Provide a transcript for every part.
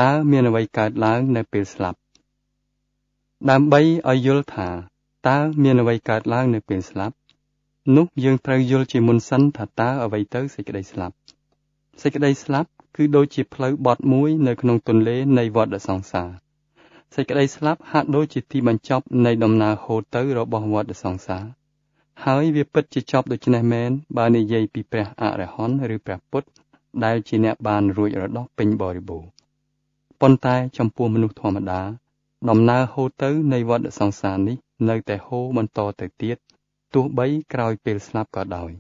តើមានអ្វីកើតឡើងនៅពេលស្លាប់ដើម្បីឲ្យយល់ថាតើមានអ្វីកើតឡើងនៅពេលស្លាប់នោះយើងត្រូវយល់ជាមុនសិនថាតើអ្វីទៅសេចក្តីស្លាប់សេចក្តីស្លាប់គឺដូចជាផ្លូវបត់មួយនៅក្នុងទន្លេនៃវដ្តសង្សារសេចក្តីស្លាប់ហាក់ដូចជាទីបញ្ចប់នៃដំណើរហូរទៅរបស់វដ្តសង្សារហើយវាពិតជាចប់ដូច្នេះមែនបើនិយាយពីព្រះអរហន្តឬព្រះពុទ្ធដែលជាអ្នកបានរួចរដោះពេញបរិបូរណ៍ប៉ុន្តែចំពោះមនុស្សធម្មតាដំណើរហូរទៅនៃវដ្តសង្សារនេះនៅតែហូរបន្តទៅទៀតទោះបីក្រោយពេលស្លាប់ក៏ដោយ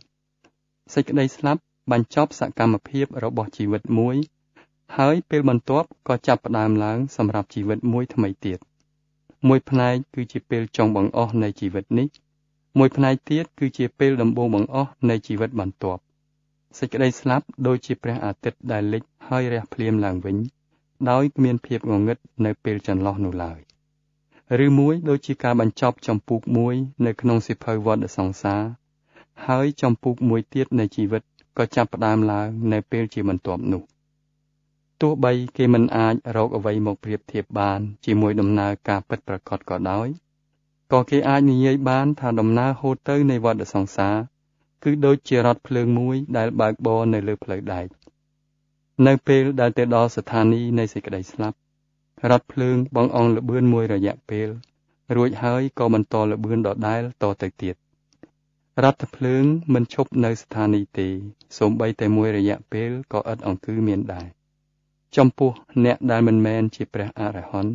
សេចក្តីស្លាប់បញ្ចប់សកម្មភាពរបស់ជីវិតមួយហើយពេលបន្ទាប់ក៏ចាប់ផ្ដើមឡើងសម្រាប់ជីវិតមួយថ្មីទៀតមួយផ្នែកគឺជាពេលចុងបង្អស់នៃជីវិតនេះមួយផ្នែកទៀតគឺជាពេលដំបូងបង្អស់នៃជីវិតបន្ទាប់សេចក្តីស្លាប់ដូចជាព្រះអាទិត្យដែលលិចហើយរះភ្លាមឡើងវិញដោយគ្មានភាពងងឹតនៅពេលចន្លោះនោះឡើយឬមួយដូចជាការបញ្ចប់ចម្ពោះមួយនៅក្នុងសៀវភៅវដ្តសង្សារហើយចម្ពោះមួយទៀតនៃជីវិតក៏ចាប់ផ្ដើមឡើងនៅពេលជាបន្ទាប់នោះទោះបីគេមិនអាចរកអ្វីមកប្រៀបធៀបបានជាមួយដំណើរការពិតប្រាកដក៏ដោយក៏គេអាចនិយាយបានថាដំណើរហូរទៅនៃវដ្តសង្សារគឺដូចជារថភ្លើងមួយដែលបើកបរនៅលើផ្លូវដែកនៅពេលដែលទៅដល់ស្ថានីយនៃសេចក្តីស្លាប់រថភ្លើងបងអង់លបឿនមួយរយៈពេលរួចហើយក៏បន្តលបឿនដដែលតទៅទៀតរថភ្លើងមិនឈប់នៅស្ថានីយទេសូម្បីតែមួយរយៈពេលក៏ឥតអង្គឺមានដែរចំពោះអ្នកដែលមិនមែនជាព្រះអរហន្ត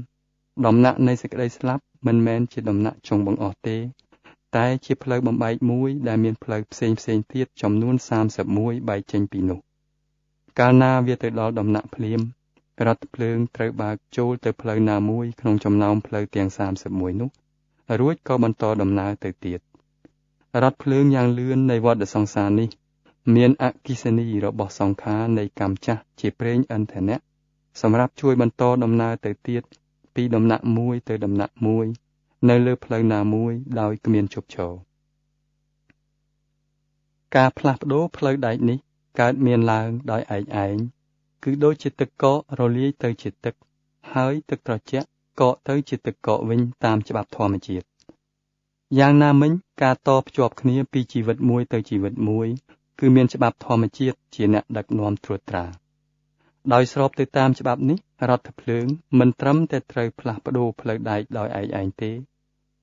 ដំណាក់នៃសេចក្តីស្លាប់មិនមែនជាដំណាក់ចុងបង្អស់ទេតែជាផ្លូវបំបែកមួយដែលមានផ្លូវផ្សេងទៀតចំនួន31បែកចេញពីនោះកាលណាវាទៅដល់ដំណាក់ភ្លាមរថភ្លើងត្រូវបើកចូលទៅផ្លូវណាមួយក្នុងចំណោមផ្លូវទាំង31នោះរួចក៏បន្តដំណើរទៅទៀតរថភ្លើងយ៉ាងលឿននៃវដ្តសង្សារនេះមានអគិសនីរបស់សង្ខារនៃកម្មចាស់ជាប្រេងឥន្ធនៈសម្រាប់ជួយបន្តដំណើរទៅទៀតពីដំណាក់មួយទៅដំណាក់មួយនៅលើផ្លូវណាមួយដោយគ្មានឈប់ឈរការផ្លាស់ប្ដូរផ្លូវដែកនេះកើតមានឡើងដោយឯងគឺដូចជាទឹកកករលាយទៅជាទឹកហើយទឹកត្រជាក់កកទៅជាទឹកកកវិញតាមច្បាប់ធម្មជាតិយ៉ាងណាមិញការតភ្ជាប់គ្នាពីជីវិតមួយទៅជីវិតមួយគឺមានច្បាប់ធម្មជាតិជាអ្នកដឹកនាំត្រួតត្រាដោយស្របទៅតាមច្បាប់នេះរដ្ឋភ្លើងមិនត្រឹមតែត្រូវផ្លាស់ប្ដូរផ្លូវដែកដោយឯងទេ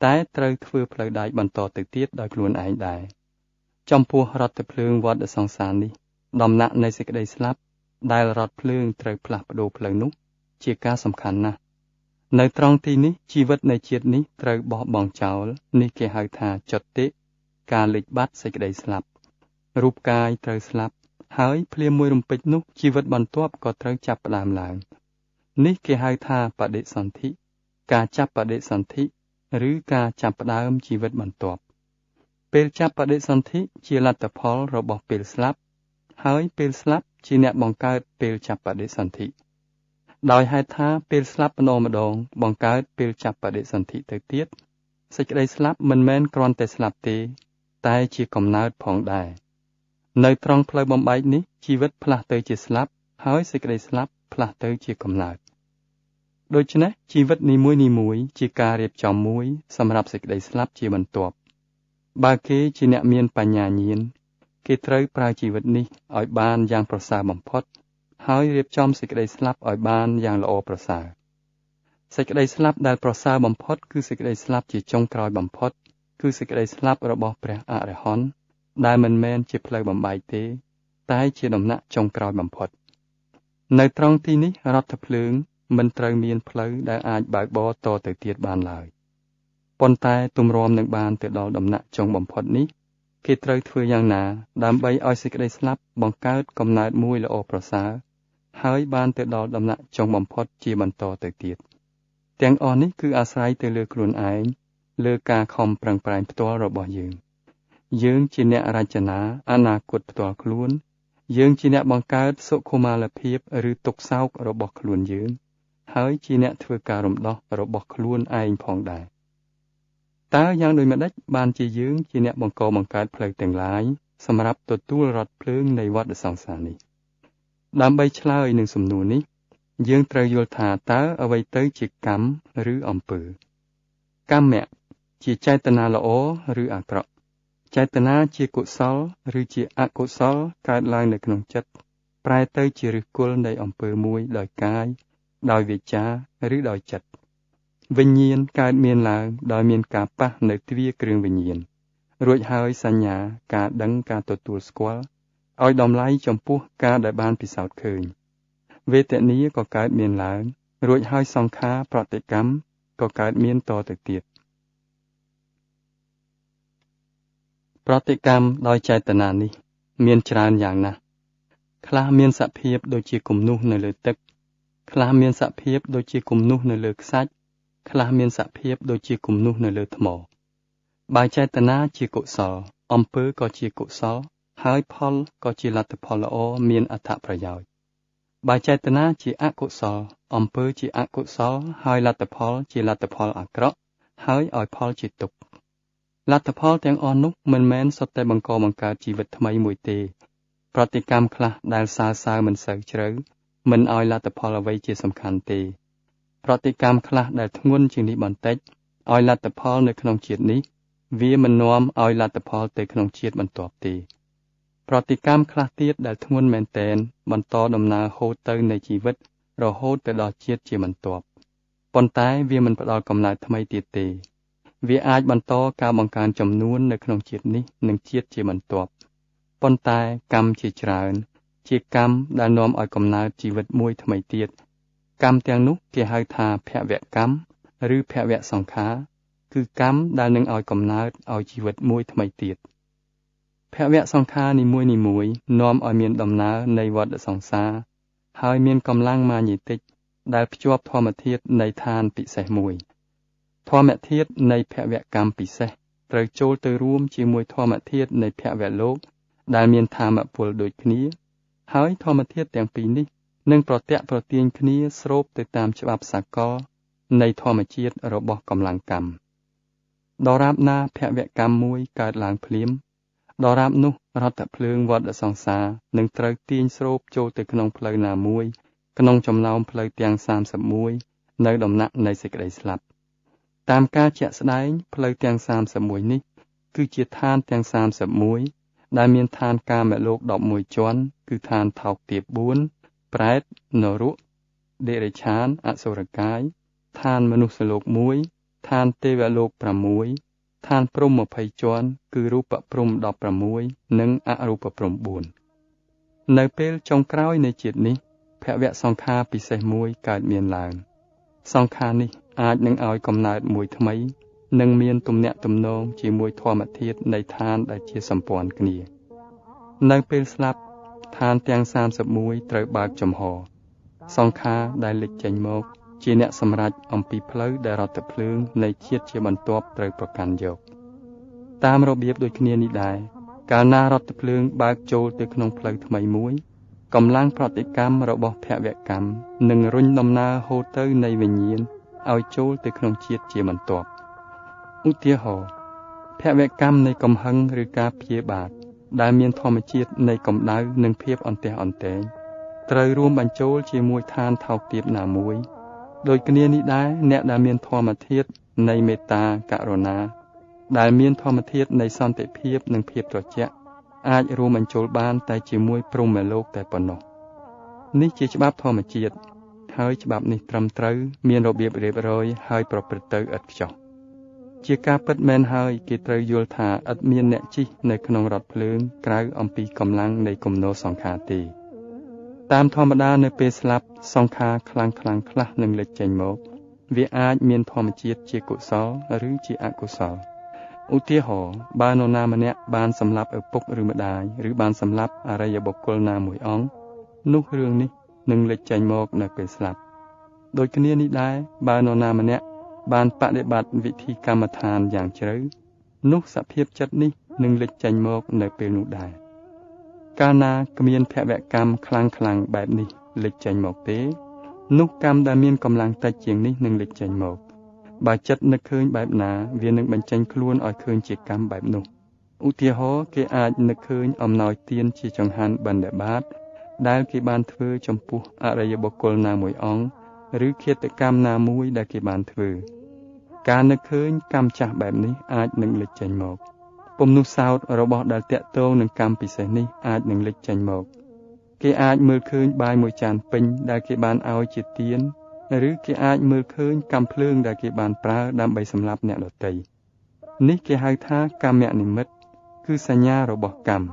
តែត្រូវធ្វើផ្លូវដែកបន្តទៅទៀតដោយខ្លួនឯងដែរចំពោះរដ្ឋភ្លើងវដ្តសង្សារនេះដំណាក់នៃសេចក្តីស្លាប់ដែលរដ្ឋភ្លើងត្រូវផ្លាស់ប្ដូរផ្លូវនោះជាការសំខាន់ណាស់នៅត្រង់ទីនេះជីវិតនៃជាតិនេះត្រូវបោះបង់ចោលនេះគេហៅថាចុតិការលិចបាត់សេចក្តីស្លាប់រូបកាយត្រូវស្លាប់ហើយភ្លាមមួយរំពេចនោះជីវិតបន្ទាប់ក៏ត្រូវចាប់ផ្ដើមឡើងនេះគេហៅថាបដិសន្ធិការចាប់បដិសន្ធិឬការចាប់ផ្ដើមជីវិតបន្ទាប់ពេលចាប់បដិសន្ធិជាលទ្ធផលរបស់ពេលស្លាប់ហើយពេលស្លាប់ជាអ្នកបង្កើតពេលចាប់បដិសន្ធិដោយហេតុថាពេលស្លាប់ម្ដងបង្កើតពេលចាប់បដិសន្ធិទៅទៀតសេចក្តីស្លាប់មិនមែនគ្រាន់តែស្លាប់ទេតែជាកំណើតផងដែរនៅត្រង់ផ្លូវបំបែកនេះជីវិតផ្លាស់ទៅជាស្លាប់ហើយសេចក្តីស្លាប់ផ្លាស់ទៅជាកំណើតដូច្នេះជីវិតនីមួយជាការរៀបចំមួយសម្រាប់សេចក្តីស្លាប់ជាបន្ទាប់បើគេជាអ្នកមានបញ្ញាញាណគេត្រូវប្រើជីវិតនេះឲ្យបានយ៉ាងប្រសើរបំផុតហើយរៀបចំសេចក្តីស្លាប់ឲ្យបានយ៉ាងល្អប្រសើរសេចក្តីស្លាប់ដែលប្រសើរបំផុតគឺសេចក្តីស្លាប់ជាចុងក្រោយបំផុតគឺសេចក្តីស្លាប់របស់ព្រះអរហន្តដែលមិនមែនជាផ្លូវបំបែកទេតែជាដំណាក់ចុងក្រោយបំផុតនៅត្រង់ទីនេះរដ្ឋភ្លើងមិនត្រូវមានផ្លូវដែលអាចបើកបរតទៅទៀតបានឡើយប៉ុន្តែទម្រាំនឹងបានទៅដល់ដំណាក់ចុងបំផុតនេះគេត្រូវធ្វើយ៉ាងណាដើម្បីឲ្យសេចក្តីស្លាប់បង្កើតកំណើតមួយល្អប្រសើរហើយបានទៅដល់ដំណាក់ចុងបំផុតជាបន្តទៅទៀតទាំងអស់នេះគឺអាស្រ័យទៅលើខ្លួនឯងលើការខំប្រឹងប្រែងផ្ទាល់របស់យើងជាអ្នករចនាអនាគតផ្ទាល់ខ្លួនយើងជាអ្នកបង្កើតសុខុមាលភាពឬទុក្ខសោករបស់ខ្លួនយើងហើយជាអ្នកធ្វើការរំដោះរបស់ខ្លួនឯងផងដែរតើយ៉ាងដូចម្តេចបានជាយើងជាអ្នកបង្កើតផ្លូវទាំងឡាយសម្រាប់ទទួលរថភ្លើងនៃវដ្តសង្សារនេះដើម្បីឆ្លើយនឹងសំណួរនេះ យើងត្រូវយល់ថាតើអ្វីទៅជាកម្មឬអំពើកម្មជាចេតនាល្អឬអាក្រក់ចេតនាជាកុសលឬជាអកុសលកើតឡើងនៅក្នុងចិត្តប្រែទៅជាឫសគល់នៃអំពើមួយដោយកាយដោយវាចាឬដោយចិត្តវិញ្ញាណកើតមានឡើងដោយមានការប៉ះនៅទ្វារគ្រឿងវិញ្ញាណរួចហើយសញ្ញាការដឹងការទទួលស្គាល់ឲ្យតម្លៃចំពោះការដែលបានពិសោធន៍ឃើញវេទនាក៏កើតមានឡើងរួចហើយសង្ខារប្រតិកម្មក៏កើតមានតទៅទៀតប្រតិកម្មដោយចេតនានេះមានច្រើនយ៉ាងណាស់ខ្លះមានសភាពដូចជាគំនូសនៅលើទឹកខ្លះមានសភាពដូចជាគំនូសនៅលើខ្សាច់ខ្លះមានសភាពដូចជាគំនូសនៅលើថ្មបើចេតនាជាកុសលអំពើក៏ជាកុសលហើយផលក៏ជាលទ្ធផលល្អមានអត្ថប្រយោជន៍បើចេតនាជាអកុសលអំពើជាអកុសលហើយលទ្ធផលជាលទ្ធផលអាក្រក់ហើយឲ្យផលជាទុក្ខលទ្ធផលទាំងអស់នោះមិនមែនសុទ្ធតែបង្កើតជីវិតថ្មីមួយទេប្រតិកម្មខ្លះដែលសើមិនសូវជ្រៅមិនឲ្យលទ្ធផលអ្វីជាសំខាន់ទេប្រតិកម្មខ្លះដែលធ្ងន់ជាងនេះបន្តិចឲ្យលទ្ធផលនៅក្នុងជាតិនេះវាមិននាំឲ្យលទ្ធផលទៅក្នុងជាតិបន្ទាប់ទេប្រតិកម្មខ្លះទៀតដែលធ្ងន់មែនទែនបន្តដំណើរហូតទៅនៃជីវិតរហូតទៅដល់ជាតិជាបន្ទាប់ប៉ុន្តែវាមិនផ្ដល់កំណើតថ្មីទៀតទេវាអាចបន្តការបង្កើនចំនួននៅក្នុងជាតិនេះនិងជាតិជាបន្ទាប់ប៉ុន្តែកម្មជាច្រើនជាកម្មដែលនាំឲ្យកំណើតជីវិតមួយថ្មីទៀតកម្មទាំងនោះគេហៅថាភវកម្មឬភវសង្ខារគឺកម្មដែលនឹងឲ្យកំណើតឲ្យជីវិតមួយថ្មីទៀតភវសង្ខារនីមួយនាំឲ្យមានដំណើរនៃវដ្តសង្សារហើយមានកម្លាំងមាញេទិកដែលភ្ជាប់ធម្មធាតុនៃឋានពិសេសមួយធម្មធាតុនៃភវកម្មពិសេសត្រូវចូលទៅរួមជាមួយធម្មធាតុនៃភវលោកដែលមានធម្មពលដូចគ្នាហើយធម្មធាតុទាំងពីរនេះនឹងប្រទាក់ប្រទាញគ្នាស្រូបទៅតាមច្បាប់សកលនៃធម្មជាតិរបស់កម្លាំងកម្មដរាបណាភវកម្មមួយកើតឡើងភ្លាមដរាបនោះរដ្ឋភ្លើងវដ្តសង្សារនឹងត្រូវទាញស្រូបចូលទៅក្នុងផ្លូវណាមួយក្នុងចំណោមផ្លូវទាំង31នៅដំណាក់នៃសេចក្តីស្លាប់តាមការជាក់ស្ដែងផ្លូវទាំង31នេះគឺជាឋានទាំង31ដែលមានឋានកាមលោក11ជាន់គឺឋានថោកទាប4ប្រែតនរកដេរេឆានអសុរកាយឋានមនុស្សលោក1ឋានទេវលោក6ឋានព្រហ្ម20ជាន់គឺរូបព្រហ្ម16និងអរូបព្រហ្ម4នៅពេលចុងក្រោយនៃជាតិនេះភវសង្ខារពិសេសមួយកើតមានឡើងសង្ខារនេះអាចនឹងឲ្យកំណើតមួយថ្មីនិងមានទំនាក់ទំនងជាមួយធម្មធាតុនៃឋានដែលជាសម្ព័ន្ធគ្នានៅពេលស្លាប់ឋានទាំង31ត្រូវបើកចំហសង្ខារដែលលេចចេញមកជាអ្នកសម្រេចអំពីផ្លូវដែលរដ្ឋភ្លើងនៃជាតិជាបន្ទាប់ត្រូវប្រកាន់យកតាមរបៀបដូចគ្នានេះដែរកាលណារដ្ឋភ្លើងបើកចូលទៅក្នុងផ្លូវថ្មីមួយកម្លាំងប្រតិកម្មរបស់ភវកម្មនឹងរុញដំណើរហូតទៅនៃវិញ្ញាណឲ្យចូលទៅក្នុងជាតិជាបន្ទាប់ឧទាហរណ៍ភវកម្មនៃកំហឹងឬការព្យាបាទដែលមានធម្មជាតិនៃកម្ដៅនិងភាពអន្ទះអន្ទែងត្រូវរួមបញ្ចូលជាមួយឋានថោកទាបណាមួយដូចគ្នានេះដែរអ្នកដែលមានធម្មធាតុនៃមេត្តាករុណាដែលមានធម្មធាតុនៃសន្តិភាពនិងភាពត្រជាក់អាចរួមបញ្ចូលបានតែជាមួយព្រហ្មលោកតែប៉ុណ្ណោះនេះជាច្បាប់ធម្មជាតិហើយច្បាប់នេះត្រឹមត្រូវមានរបៀបរៀបរយហើយប្រព្រឹត្តទៅឥតខ្ចោះជាការពិតមែនហើយគេត្រូវយល់ថាឥតមានអ្នកជិះនៅក្នុងរថភ្លើងក្រៅអំពីកម្លាំងនៃគំនោសង្ខារទេតាមធម្មតានៅពេលស្លាប់សង្ខារខ្លាំងខ្លះនឹងលេចចេញមកវាអាចមានធម្មជាតិជាកុសលឬជាអកុសលឧទាហរណ៍បើនរណាម្នាក់បានសម្លាប់ឪពុកឬម្ដាយឬបានសម្លាប់អរិយបុគ្គលណាមួយអង្គនោះរឿងនេះនឹងលេចចេញមកនៅពេលស្លាប់ដូចគ្នានេះដែរបើនរណាម្នាក់បានបដិបត្តិវិធីកម្មដ្ឋានយ៉ាងជ្រៅនោះសភាពចិត្តនេះនឹងលេចចេញមកនៅពេលនោះដែរកាលណាគ្មានភវកម្មខ្លាំងបែបនេះលេចចេញមកទេនោះកម្មដែលមានកម្លាំងតិចជាងនេះនឹងលេចចេញមកបើចិត្តនឹកឃើញបែបណាវានឹងបញ្ចេញខ្លួនឲ្យឃើញជាកម្មបែបនោះឧទាហរណ៍គេអាចនឹកឃើញអំណោយទានជាចង្ហាន់បណ្ឌបាត ដែលគេបានធ្វើចំពោះអរិយបុគ្គលណាមួយអង្គឬឃាតកម្មណាមួយដែលគេបានធ្វើការនឹកឃើញកម្មចាស់បែបនេះអាចនឹងលេចចេញមកពំនុសោតរបស់ដែលតាក់ទងនឹងកម្មពិសេសនេះអាចនឹងលេចចេញមកគេអាចមើលឃើញបាយមួយចានពេញដែលគេបានឲ្យជាទានឬគេអាចមើលឃើញកម្មភ្លើងដែលគេបានប្រើដើម្បីសម្លាប់អ្នកដទៃនេះគេហៅថាកម្មនិមិត្តគឺសញ្ញារបស់កម្ម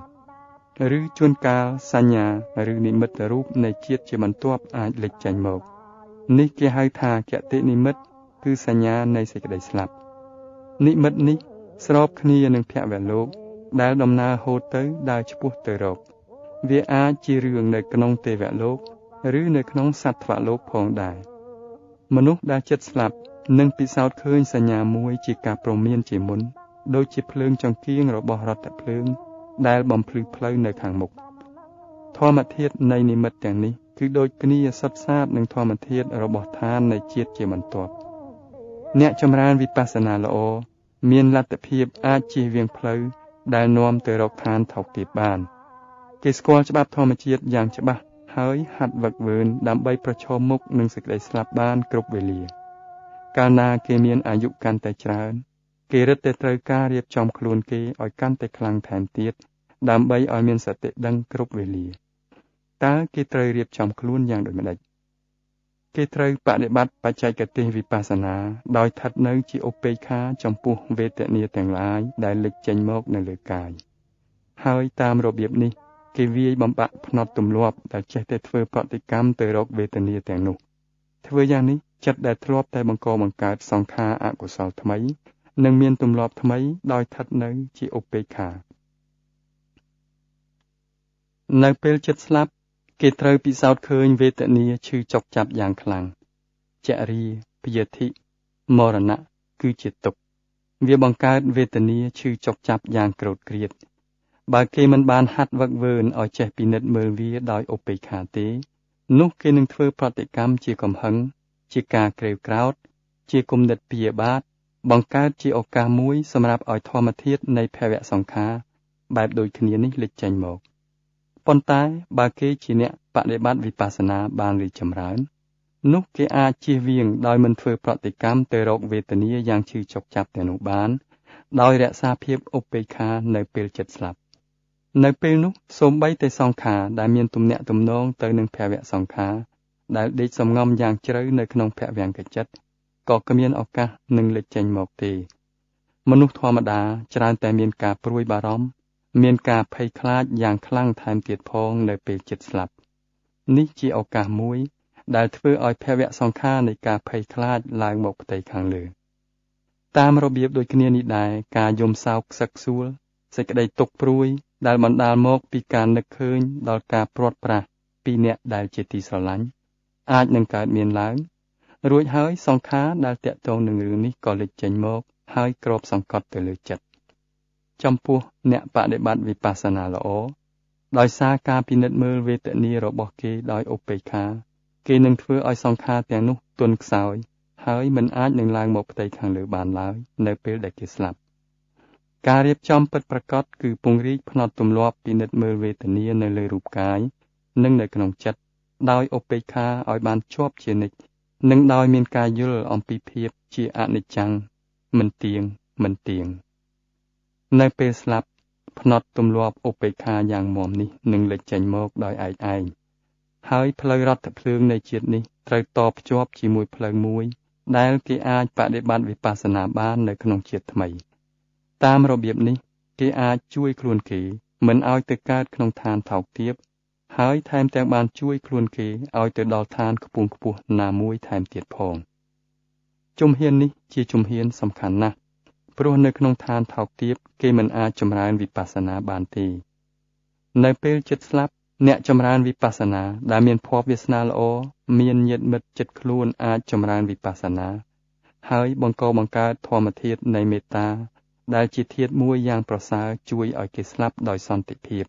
ឬជួនកាលសញ្ញាឬនិមិត្តរូបនៃជាតិជាបន្ទាប់អាចលេចចេញមកនេះគេហៅថាគតិនិមិត្តគឺសញ្ញានៃសេចក្តីស្លាប់និមិត្តនេះស្របគ្នានឹងភវលោកដែលដំណើរហូតទៅដើរឆ្ពោះទៅរកវាអាចជារឿងនៅក្នុងទេវលោកឬនៅក្នុងសត្វលោកផងដែរមនុស្សដែលចិត្តស្លាប់នឹងពិសោធន៍ឃើញសញ្ញាមួយជាការព្រមានជាមុនដូចជាភ្លើងចង្គៀងរបស់រថភ្លើងដែលបំភ្លឺផ្លូវនៅខាងមុខធម្មធាតុនៃនិមិត្តទាំងនេះគឺដូចគ្នាសុទ្ធសាធនឹងធម្មធាតុរបស់ឋាននៃជាតិជាបន្ទាប់អ្នកចម្រើនវិបស្សនាល្អមានលទ្ធភាពអាចជៀសវាងផ្លូវដែលនាំទៅរកឋានថោកទាបបានគេស្គាល់ច្បាប់ធម្មជាតិយ៉ាងច្បាស់ហើយហាត់វឹកវើដើម្បីប្រឈមមុខនឹងសេចក្តីស្លាប់បានគ្រប់វេលាកាលណាគេមានអាយុកាន់តែច្រើនគេរឹតតែត្រូវការរៀបចំខ្លួនគេឲ្យកាន់តែខ្លាំងថែមទៀតដើម្បីឲ្យមានសតិដឹងគ្រប់វេលាតើគេត្រូវរៀបចំខ្លួនយ៉ាងដូចម្តេចគេត្រូវបដិបត្តិបច្ចេកទេសវិបស្សនាដោយស្ថិតនៅជាឧបេក្ខាចំពោះវេទនាទាំងឡាយដែលលេចចេញមកនៅលើកាយហើយតាមរបៀបនេះគេវាយបំបាក់ផ្នត់ទម្លាប់ដែលចេះតែធ្វើប្រតិកម្មទៅរកវេទនាទាំងនោះធ្វើយ៉ាងនេះចិត្តដែលធ្លាប់តែបង្កបង្កើតសង្ខារអកុសលថ្មីនឹងមានទម្លាប់ថ្មីដោយស្ថិតនៅជាឧបេក្ខានៅពេលចិត្តស្លាប់គេត្រូវពិសោធន៍ឃើញវេទនាឈឺចុកចាប់យ៉ាងខ្លាំងចរាភយធិមរណៈគឺជាទុក្ខវាបង្កើតវេទនាឈឺចុកចាប់យ៉ាងក្រោតក្រៀតបើគេមិនបានហាត់វឹកវើឲ្យចេះពិនិត្យមើលវាដោយឧបេក្ខាទេនោះគេនឹងធ្វើប្រតិកម្មជាកំហឹងជាការក្រេវក្រោធជាគំនិតព្យាបាទបង្កើតជាឱកាសមួយសម្រាប់ឲ្យធម្មធាតុនៃភវសង្ខារបែបដូចគ្នានេះលេចចេញមកប៉ុន្តែបើគេជាអ្នកបដិបត្តិវិបស្សនាបានរីកចម្រើននោះគេអាចជៀសវាងដោយមិនធ្វើប្រតិកម្មទៅរកវេទនាយ៉ាងឈឺចុកចាប់ទាំងនោះបានដោយរក្សាភាពឧបេក្ខានៅពេលចិត្តស្លាប់នៅពេលនោះសូម្បីតែសង្ខារដែលមានទំនាក់ទំនងទៅនឹងភវសង្ខារដែលដេកសំងំយ៉ាងជ្រៅនៅក្នុងភវង្គចិត្តក៏គ្មានឱកាសនឹងលេចចេញមកទេមនុស្សធម្មតាច្រើនតែមានការព្រួយបារម្ភមានការភ័យខ្លាចយ៉ាងខ្លាំងថែមទៀតផងនៅពេលចិត្តស្លាប់នេះជាឱកាសមួយដែលធ្វើឲ្យភវសង្ខារនៃការភ័យខ្លាចឡើងមកផ្ទៃខាងលើតាមរបៀបដូចគ្នានេះដែរការយំសោកខ្សឹកខ្សួលសេចក្តីទុក្ខព្រួយដែលបណ្ដាលមកពីការនឹកឃើញដល់ការព្រាត់ប្រាសពីអ្នកដែលជាទីស្រឡាញ់អាចនឹងកើតមានឡើងរួចហើយសង្ខារដែលតាក់ទងនឹងរឿងនេះក៏លេចចេញមកហើយគ្របសង្កត់ទៅលើចិត្តចំពោះអ្នកបដិបត្តិវិបស្សនាល្អដោយសារការពិនិត្យមើលវេទនារបស់គេដោយឧបេក្ខាគេនឹងធ្វើឲ្យសង្ខារទាំងនោះទន់ខ្សោយហើយមិនអាចនឹងឡើងមកផ្ទៃខាងលើបានឡើយនៅពេលដែលគេស្លាប់ការរៀបចំពិតប្រាកដគឺពង្រីកផ្នត់ទម្លាប់ពិនិត្យមើលវេទនានៅលើរូបកាយនិងនៅក្នុងចិត្តដោយឧបេក្ខាឲ្យបានជាប់ជានិច្ចនិងដោយមានការយល់អំពីភាពជាអនិច្ចំមិនទៀងនៅពេលស្លាប់ផ្នត់ទម្លាប់ឧបេក្ខាយ៉ាងមាំនេះនឹងលេចចេញមកដោយឯងហើយផ្លូវរថភ្លើងនៃជាតិនេះត្រូវតភ្ជាប់ជាមួយផ្លូវមួយដែលគេអាចបដិបត្តិវិបស្សនាបាននៅក្នុងជាតិថ្មីតាមរបៀបនេះគេអាចជួយខ្លួនគេមិនឲ្យទៅកើតក្នុងឋានថោកទាបហើយថែមទាំងបានជួយខ្លួនគេឲ្យទៅដល់ឋានខ្ពង់ខ្ពស់ណាមួយថែមទៀតផងជំហាននេះជាជំហានសំខាន់ណាស់ព្រោះនៅក្នុងឋានថោកទាបគេមិនអាចចម្រើនវិបស្សនាបានទេនៅពេលចិត្តស្លាប់អ្នកចម្រើនវិបស្សនាដែលមានភ័ព្វវាសនាល្អមានញាតិមិត្តចិត្តខ្លួនអាចចម្រើនវិបស្សនាហើយបង្កើតធម្មធាតុនៃមេត្តាដែលជាធាតុមួយយ៉ាងប្រសើរជួយឲ្យគេស្លាប់ដោយសន្តិភាព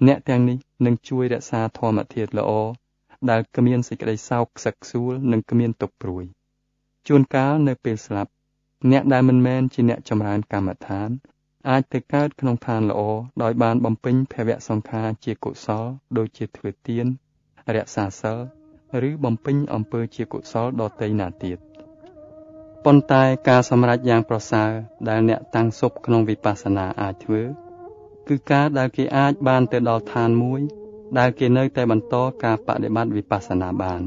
អ្នកទាំងនេះនឹងជួយរក្សាធម្មធាតុល្អដែលគ្មានសេចក្តីសោកខ្សឹកខ្សួលនិងគ្មានទុក្ខព្រួយជួនកាលនៅពេលស្លាប់អ្នកដែលមិនមែនជាអ្នកចម្រើនកម្មដ្ឋាន អាចទៅកើតក្នុងឋានល្អដោយបានបំពេញភវសង្ខារជាកុសលដូចជាធ្វើទានរក្សាសិលឬបំពេញអំពើជាកុសលដទៃណាទៀតប៉ុន្តែការសម្រេចយ៉ាងប្រសើរដែលអ្នកតាំងសុបក្នុងវិបស្សនាអាចធ្វើគឺការដែលគេអាចបានទៅដល់ឋានមួយដែលគេនៅតែបន្តការបដិបត្តិវិបស្សនាបាន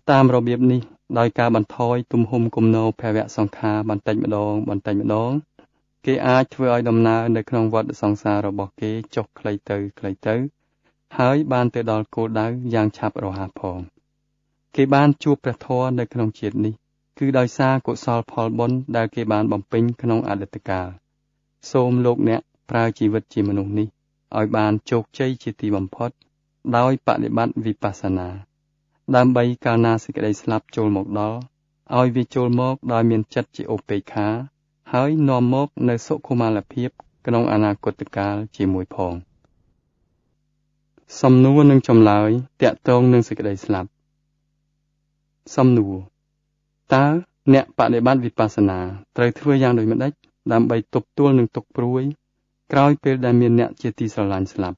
តាមរបៀបនេះដោយការបន្ថយទំហំគំនោភវសង្ខារបន្តិចម្ដងគេអាចធ្វើឲ្យដំណើរនៅក្នុងវដ្តសង្សាររបស់គេចុះខ្លីទៅហើយបានទៅដល់គោលដៅយ៉ាងឆាប់រហ័សផងគេបានជួបព្រះធម៌នៅក្នុងជាតិនេះគឺដោយសារកុសលផលបុណ្យដែលគេបានបំពេញក្នុងអតីតកាលសូមលោកអ្នកប្រើជីវិតជាមនុស្សនេះឲ្យបានជោគជ័យជាទីបំផុតដោយបដិបត្តិវិបស្សនាដើម្បីកាលណាសេចក្តីស្លាប់ចូលមកដល់ឲ្យវាចូលមកដោយមានចិត្តជាឧបេក្ខាហើយនាំមកនៅសុខុមាលភាពក្នុងអនាគតកាលជាមួយផងសំណួរនិងចម្លើយតាក់ទងនឹងសេចក្តីស្លាប់សំណួរតើអ្នកបដិបត្តិវិបស្សនាត្រូវធ្វើយ៉ាងដូចម្តេចដើម្បីទប់ទល់នឹងទុក្ខព្រួយក្រោយពេលដែលមានអ្នកជាទីស្រឡាញ់ស្លាប់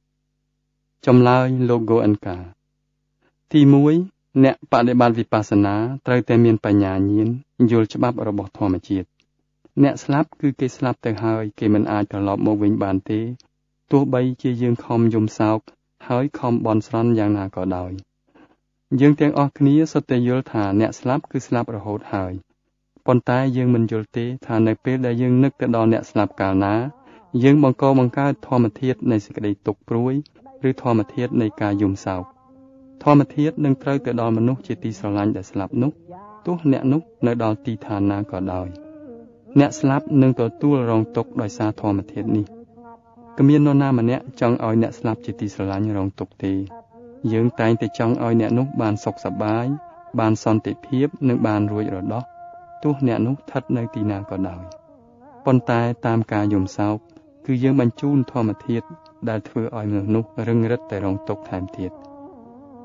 ចម្លើយលោក Goenka ទី1អ្នកបដិបត្តិវិបស្សនាត្រូវតែមានបញ្ញាញាណយល់ច្បាប់របស់ធម្មជាតិអ្នកស្លាប់គឺគេស្លាប់ទៅហើយគេមិនអាចត្រឡប់មកវិញបានទេទោះបីជាយើងខំយំសោកហើយខំបន់ស្រន់យ៉ាងណាក៏ដោយយើងទាំងអស់គ្នាសុទ្ធតែយល់ថាអ្នកស្លាប់គឺស្លាប់រហូតហើយប៉ុន្តែយើងមិនយល់ទេថានៅពេលដែលយើងនឹកទៅដល់អ្នកស្លាប់កាលណាយើងបង្កើតធម្មធាតុនៃសេចក្តីទុក្ខព្រួយឬធម្មធាតុនៃការយំសោកធម្មធាតុនឹងត្រូវទៅដល់មនុស្សជាទីស្រឡាញ់ដែលស្លាប់នោះទោះអ្នកនោះនៅដល់ទីឋានណាក៏ដោយអ្នកស្លាប់នឹងទទួលរងទុក្ខដោយសារធម្មធាតុនេះគ្មាននរណាម្នាក់ចង់ឲ្យអ្នកស្លាប់ជាទីស្រឡាញ់រងទុក្ខទេយើងតែងតែចង់ឲ្យអ្នកនោះបានសុខសប្បាយបានសន្តិភាពនិងបានរួចរដោះទោះអ្នកនោះស្ថិតនៅទីណាក៏ដោយប៉ុន្តែតាមការយំសោកគឺយើងបញ្ជូនធម្មធាតុដែលធ្វើឲ្យមនុស្សនោះរឹងរិតតែរងទុក្ខថែមទៀត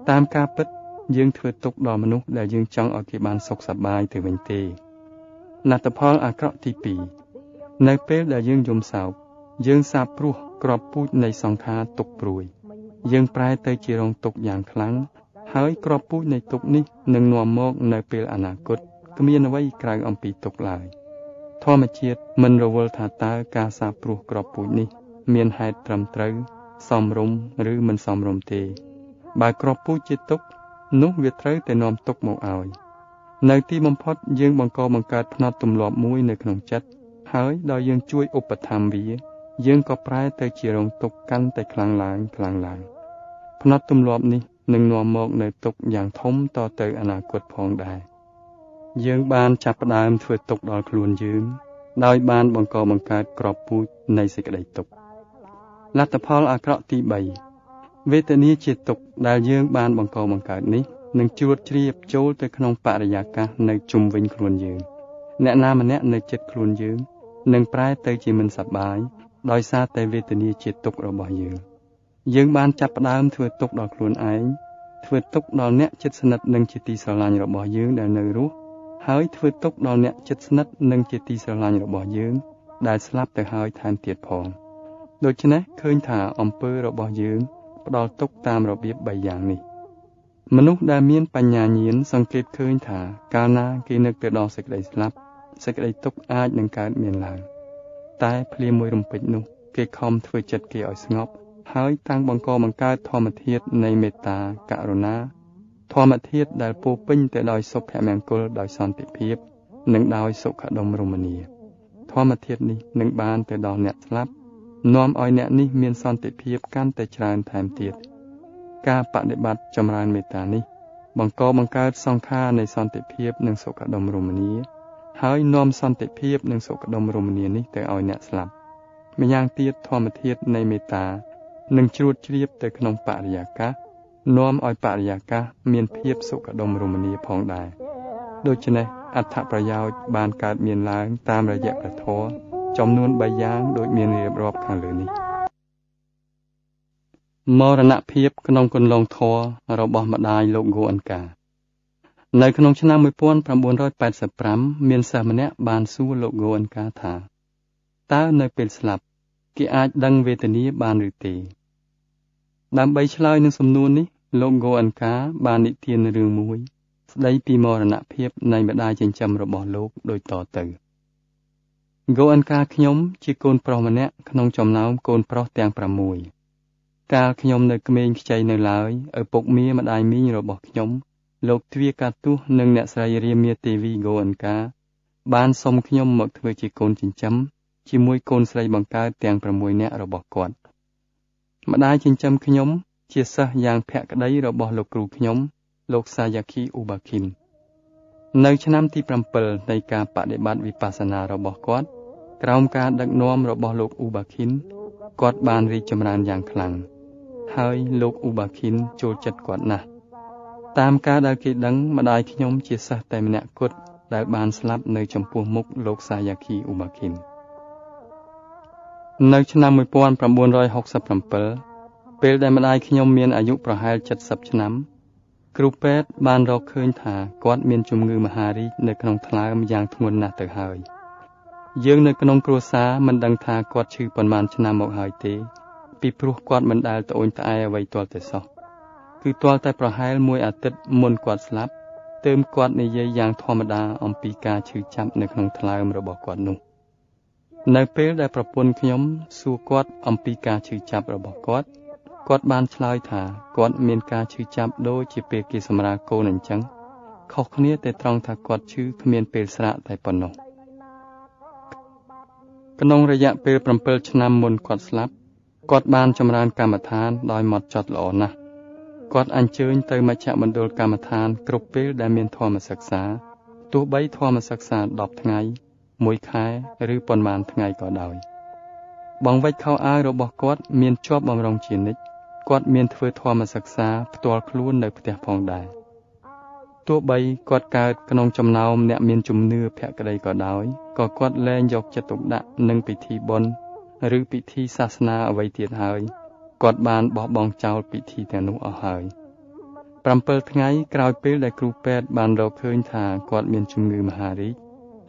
តាមការពិតយើងធ្វើទុក្ខដល់មនុស្សដែលយើងចង់ឲ្យគេបានសុខសប្បាយទៅវិញទេលទ្ធផលអាក្រក់ទី2នៅពេលដែលយើងយំសោកយើងសាបព្រោះក្របពូជនៃសង្ខារទុក្ខព្រួយយើងប្រែទៅជារងទុក្ខយ៉ាងខ្លាំងហើយក្របពូជនៃទុក្ខនេះនឹងនាំមកនៅពេលអនាគតគ្មានអ្វីក្រៅអំពីទុក្ខឡើយធម្មជាតិមិនរវល់ថាតើការសាបព្រោះក្របពូជនេះមានហេតុត្រឹមត្រូវសមរម្យឬមិនសមរម្យទេបើក្របពូជជាទុក្ខនោះវាត្រូវតែនាំទុក្ខមកឲ្យនៅទីបំផុតយើងបង្កើតផ្នត់ទម្លាប់មួយនៅក្នុងចិត្តហើយដោយយើងជួយឧបត្ថម្ភវាយើងក៏ប្រែទៅជារងទុក្ខកាន់តែខ្លាំងឡើងផ្នត់ទម្លាប់នេះនឹងនាំមកនៅទុក្ខយ៉ាងធំតទៅអនាគតផងដែរយើងបានចាប់ផ្ដើមធ្វើទុក្ខដល់ខ្លួនយើងដោយបានបង្កើតក្របពូជនៃសេចក្តីទុក្ខលទ្ធផលអាក្រក់ទី3វេទនាជាទុក្ខដែលយើងបានបង្កើតនេះនឹងជ្រួតជ្រាបចូលទៅក្នុងបរិយាកាសនៅជុំវិញខ្លួនយើងអ្នកណាម្នាក់នៅជិតខ្លួនយើងនឹងប្រែទៅជាមិនសប្បាយដោយសារតែវេទនាជាទុក្ខរបស់យើងបានចាប់ផ្ដើមធ្វើទុក្ខដល់ខ្លួនឯងធ្វើទុក្ខដល់អ្នកជិតស្និទ្ធនិងជាទីស្រឡាញ់របស់យើងដែលនៅរស់ហើយធ្វើទុក្ខដល់អ្នកជិតស្និទ្ធនិងជាទីស្រឡាញ់របស់យើងដែលស្លាប់ទៅហើយថែមទៀតផងដូច្នេះឃើញថាអំពើរបស់យើងផ្ដល់ទុក្ខតាមរបៀប3យ៉ាងនេះមនុស្សដែលមានបញ្ញាញាណសង្កេតឃើញថាកាលណាគេនឹកទៅដល់សេចក្តីស្លាប់សេចក្តីទុក្ខអាចនឹងកើតមានឡើងតែភ្លាមមួយរំពេចនោះគេខំធ្វើចិត្តគេឲ្យស្ងប់ហើយតាំងបង្កើតធម្មធាតុនៃមេត្តាករុណាធម្មធាតុដែលពោពេញទៅដោយសុភមង្គលដោយសន្តិភាពនិងដោយសុខដុមរមនាធម្មធាតុនេះនឹងបានទៅដល់អ្នកស្លាប់នាំឲ្យអ្នកនេះមានសន្តិភាពកាន់តែច្រើនថែមទៀតការបដិបត្តិចម្រើនមេត្តានេះបង្កើតសង្ខារនៃសន្តិភាពនិងសុខដុមរមនាហើយនាំសន្តិភាពនិងសុខដុមរមនានេះទៅឲ្យអ្នកស្លាប់ម្យ៉ាងទៀតធម្មធាតុនៃមេត្តានឹងជ្រួតជ្រាបទៅក្នុងបរិយាកាសនាំឲ្យបរិយាកាសមានភាពសុខដុមរមនាផងដែរដូច្នេះអត្ថប្រយោជន៍បានកើតមានឡើងតាមរយៈព្រះធម៌ចំនួន3យ៉ាងដូចមានរៀបរាប់ខាងលើនេះមរណភាពក្នុងគន្លងធម៌របស់ម្ដាយលោក Goenka នៅក្នុងឆ្នាំ1985មានសិស្សម្នាក់បានសួរលោក Goenka ថា តើនៅពេលស្លាប់គេអាចដឹងវេទនាបានឬទេដើម្បីឆ្លើយនឹងសំណួរនេះលោកហ្គោអានកាបាននិទានរឿងមួយស្ដីពីមរណភាពនៃម្ដាយចិញ្ចឹមរបស់លោកដូចតទៅហ្គោអានកាខ្ញុំជាកូនប្រុសម្នាក់ក្នុងចំណោមកូនប្រុសទាំង6កាលខ្ញុំនៅក្មេងខ្ចីនៅឡើយឪពុកមាម្ដាយមីងរបស់ខ្ញុំលោកទ្វាកាទូសនិងអ្នកស្រីរាមាទេវីហ្គោអានកាបានសុំខ្ញុំមកធ្វើជាកូនចិញ្ចឹមជាមួយកូនស្រីបង្កើតទាំង6នាក់របស់គាត់ម្ដាយចិញ្ចឹមខ្ញុំជាសិស្សយ៉ាងភក្តីរបស់លោកគ្រូខ្ញុំលោកសាយ៉ាគីអ៊ូបាឃីននៅឆ្នាំទី7នៃការបដិបត្តិវិបស្សនារបស់គាត់ក្រោមការដឹកនាំរបស់លោកអ៊ូបាឃីនគាត់បានរីកចម្រើនយ៉ាងខ្លាំងហើយលោកអ៊ូបាឃីនចូលចិត្តគាត់ណាស់តាមការដែលគេដឹងម្ដាយខ្ញុំជាសិស្សតែម្នាក់គត់ដែលបានស្លាប់នៅចំពោះមុខលោកសាយ៉ាគីអ៊ូបាឃីននៅឆ្នាំ1967ពេលដែលម្ដាយខ្ញុំមានអាយុប្រហែល70ឆ្នាំគ្រូពេទ្យបានរកឃើញថាគាត់មានជំងឺមហារីកនៅក្នុងថ្លើមយ៉ាងធ្ងន់ណាស់ទៅហើយយើងនៅក្នុងគ្រួសារមិនដឹងថាគាត់ឈឺប៉ុន្មានឆ្នាំមកហើយទេពីព្រោះគាត់មិនដែលត្អូញត្អែអ្វីទាល់តែសោះគឺទាល់តែប្រហែល1អាទិត្យមុនគាត់ស្លាប់ទើបគាត់និយាយយ៉ាងធម្មតាអំពីការឈឺចាប់នៅក្នុងថ្លើមរបស់គាត់នោះនៅពេលដែលប្រពន្ធខ្ញុំសួរគាត់អំពីការឈឺចាប់របស់គាត់បានឆ្លើយថាគាត់មានការឈឺចាប់ដូចជាពេលគេសម្រាលកូនអញ្ចឹងខុសគ្នាតែត្រង់ថាគាត់ឈឺគ្មានពេលស្រាកតែប៉ុណ្ណោះក្នុងរយៈពេល7ឆ្នាំមុនគាត់ស្លាប់គាត់បានចម្រើនកម្មដ្ឋានដោយហ្មត់ចត់ល្អណាស់គាត់អញ្ជើញទៅមជ្ឈមណ្ឌលកម្មដ្ឋានគ្រប់ពេលដែលមានធម៌សិក្សាទោះបីធម៌សិក្សា10ថ្ងៃ1ខែឬប៉ុន្មានថ្ងៃក៏ដោយបង្វិចខោអាវរបស់គាត់មានជាប់បម្រុងជានិច្ចគាត់មានធ្វើធម៌សិក្សាផ្ទាល់ខ្លួននៅផ្ទះផងដែរទោះបីគាត់កើតក្នុងចំណោមអ្នកមានជំនឿភក្តីក៏ដោយក៏គាត់លែងយកចិត្តទុកដាក់នឹងពិធីបុណ្យឬពិធីសាសនាអ្វីទៀតហើយគាត់បានបោះបង់ចោលពិធីទាំងនោះអស់ហើយ7ថ្ងៃក្រោយពេលដែលគ្រូពេទ្យបានរកឃើញថាគាត់មានជំងឺមហារីក